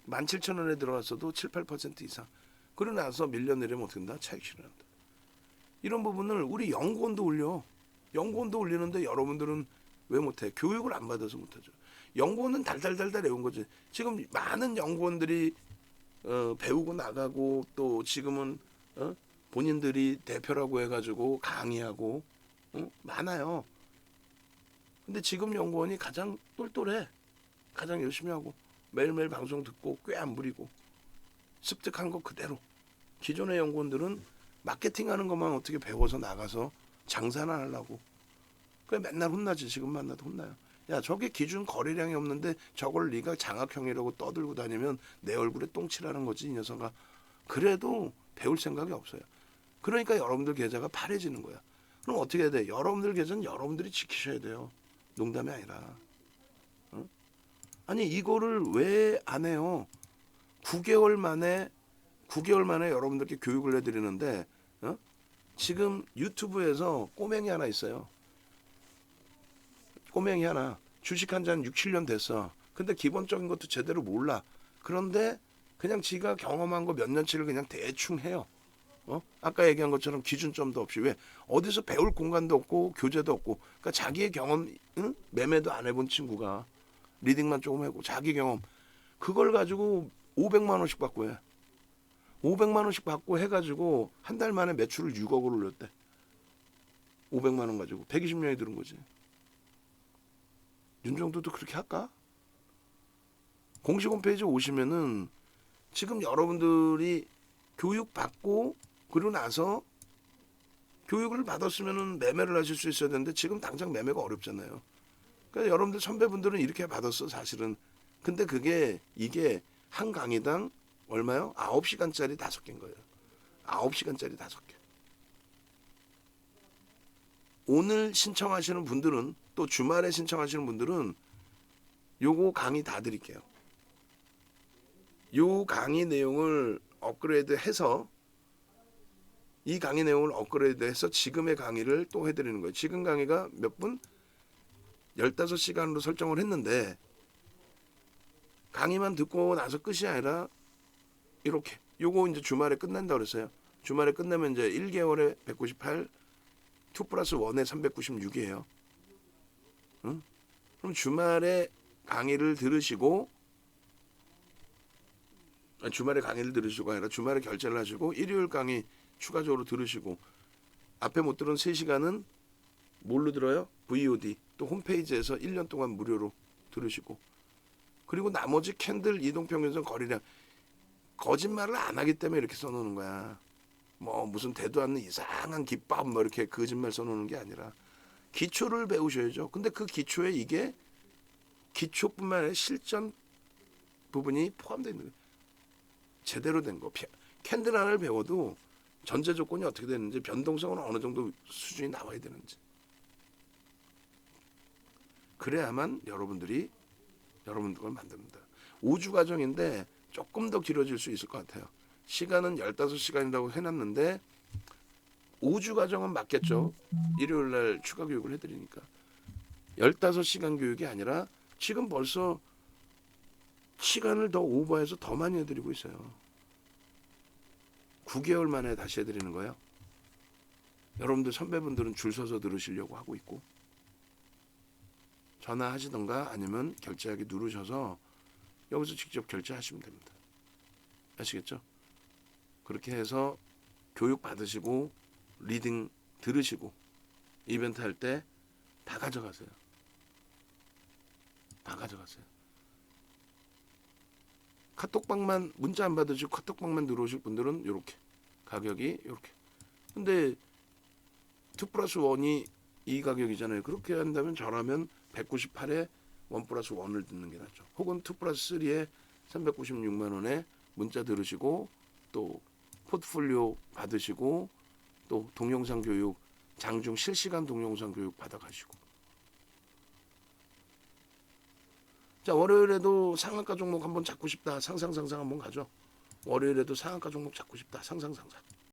17,000원에 들어갔어도 7, 8% 이상. 그러고 나서 밀려내려면 어떻게 된다? 차익 실현한다. 이런 부분을 우리 연구원도 올려. 연구원도 올리는데 여러분들은 왜 못해? 교육을 안 받아서 못하죠. 연구원은 달달달달 외운 거지. 지금 많은 연구원들이 배우고 나가고 또 지금은 본인들이 대표라고 해가지고 강의하고 많아요. 근데 지금 연구원이 가장 똘똘해. 가장 열심히 하고 매일매일 방송 듣고 꽤 안 부리고 습득한 거 그대로. 기존의 연구원들은 마케팅하는 것만 어떻게 배워서 나가서 장사나 하려고. 그래 맨날 혼나지. 지금 만나도 혼나요. 야 저게 기준 거래량이 없는데 저걸 네가 장학형이라고 떠들고 다니면 내 얼굴에 똥칠하는 거지 이 녀석아. 그래도 배울 생각이 없어요. 그러니까 여러분들 계좌가 파래지는 거야. 그럼 어떻게 해야 돼? 여러분들 계좌는 여러분들이 지키셔야 돼요. 농담이 아니라. 아니 이거를 왜 안 해요? 9개월 만에 여러분들께 교육을 해드리는데 지금 유튜브에서 꼬맹이 하나 있어요. 꼬맹이 하나 주식한 지 한 6, 7년 됐어. 근데 기본적인 것도 제대로 몰라. 그런데 그냥 지가 경험한 거 몇 년치를 그냥 대충 해요. 아까 얘기한 것처럼 기준점도 없이. 왜? 어디서 배울 공간도 없고 교재도 없고. 그러니까 자기의 경험, 매매도 안 해본 친구가 리딩만 조금 하고 자기 경험 그걸 가지고 500만 원씩 받고 해. 500만 원씩 받고 해가지고 한 달 만에 매출을 6억을 올렸대. 500만 원 가지고 120명이 들은 거지. 윤정도도 그렇게 할까? 공식 홈페이지 오시면은 지금 여러분들이 교육받고 그러고 나서 교육을 받았으면은 매매를 하실 수 있어야 되는데 지금 당장 매매가 어렵잖아요. 그러니까 여러분들 선배분들은 이렇게 받았어 사실은. 근데 이게 한 강의당 얼마요? 9시간짜리 5개인 거예요. 9시간짜리 5개. 오늘 신청하시는 분들은 또 주말에 신청하시는 분들은 요거 강의 다 드릴게요. 요 강의 내용을 업그레이드해서 이 강의 내용을 업그레이드해서 지금의 강의를 또 해드리는 거예요. 지금 강의가 몇 분? 15시간으로 설정을 했는데 강의만 듣고 나서 끝이 아니라 이렇게 요거 이제 주말에 끝난다 그랬어요. 주말에 끝나면 이제 1개월에 198, 2 플러스 1에 396이에요. 응? 그럼 주말에 강의를 들으시고 주말에 강의를 들으시고 아니라 주말에 결제를 하시고 일요일 강의 추가적으로 들으시고 앞에 못 들은 3시간은 뭘로 들어요? VOD 또 홈페이지에서 1년 동안 무료로 들으시고 그리고 나머지 캔들 이동평균선 거리량 거짓말을 안 하기 때문에 이렇게 써놓는 거야. 뭐 무슨 대도 않는 이상한 기법 뭐 이렇게 거짓말 써놓는 게 아니라 기초를 배우셔야죠. 근데 그 기초에 이게 기초뿐만 아니라 실전 부분이 포함되어 있는 거예요. 제대로 된 거. 캔들 하나를 배워도 전제 조건이 어떻게 되는지 변동성은 어느 정도 수준이 나와야 되는지 그래야만 여러분들 걸 만듭니다. 5주 과정인데 조금 더 길어질 수 있을 것 같아요. 시간은 15시간이라고 해놨는데 5주 과정은 맞겠죠. 일요일날 추가 교육을 해드리니까 15시간 교육이 아니라 지금 벌써 시간을 더 오버해서 더 많이 해드리고 있어요. 9개월 만에 다시 해드리는 거예요. 여러분들 선배분들은 줄 서서 들으시려고 하고 있고 전화하시던가 아니면 결제하기 누르셔서 여기서 직접 결제하시면 됩니다. 아시겠죠? 그렇게 해서 교육 받으시고 리딩 들으시고 이벤트 할 때 다 가져가세요. 다 가져가세요. 카톡방만 문자 안 받으시고 카톡방만 들어오실 분들은 이렇게 가격이 이렇게. 근데 2 플러스 1이 이 가격이잖아요. 그렇게 한다면 저라면 198에 1 플러스 1을 듣는 게 낫죠. 혹은 2 플러스 3에 396만 원에 문자 들으시고 또 포트폴리오 받으시고 또 동영상 교육 장중 실시간 동영상 교육 받아가시고 자 월요일에도 상한가 종목 한번 잡고 싶다 상상 한번 가죠. 월요일에도 상한가 종목 잡고 싶다 상상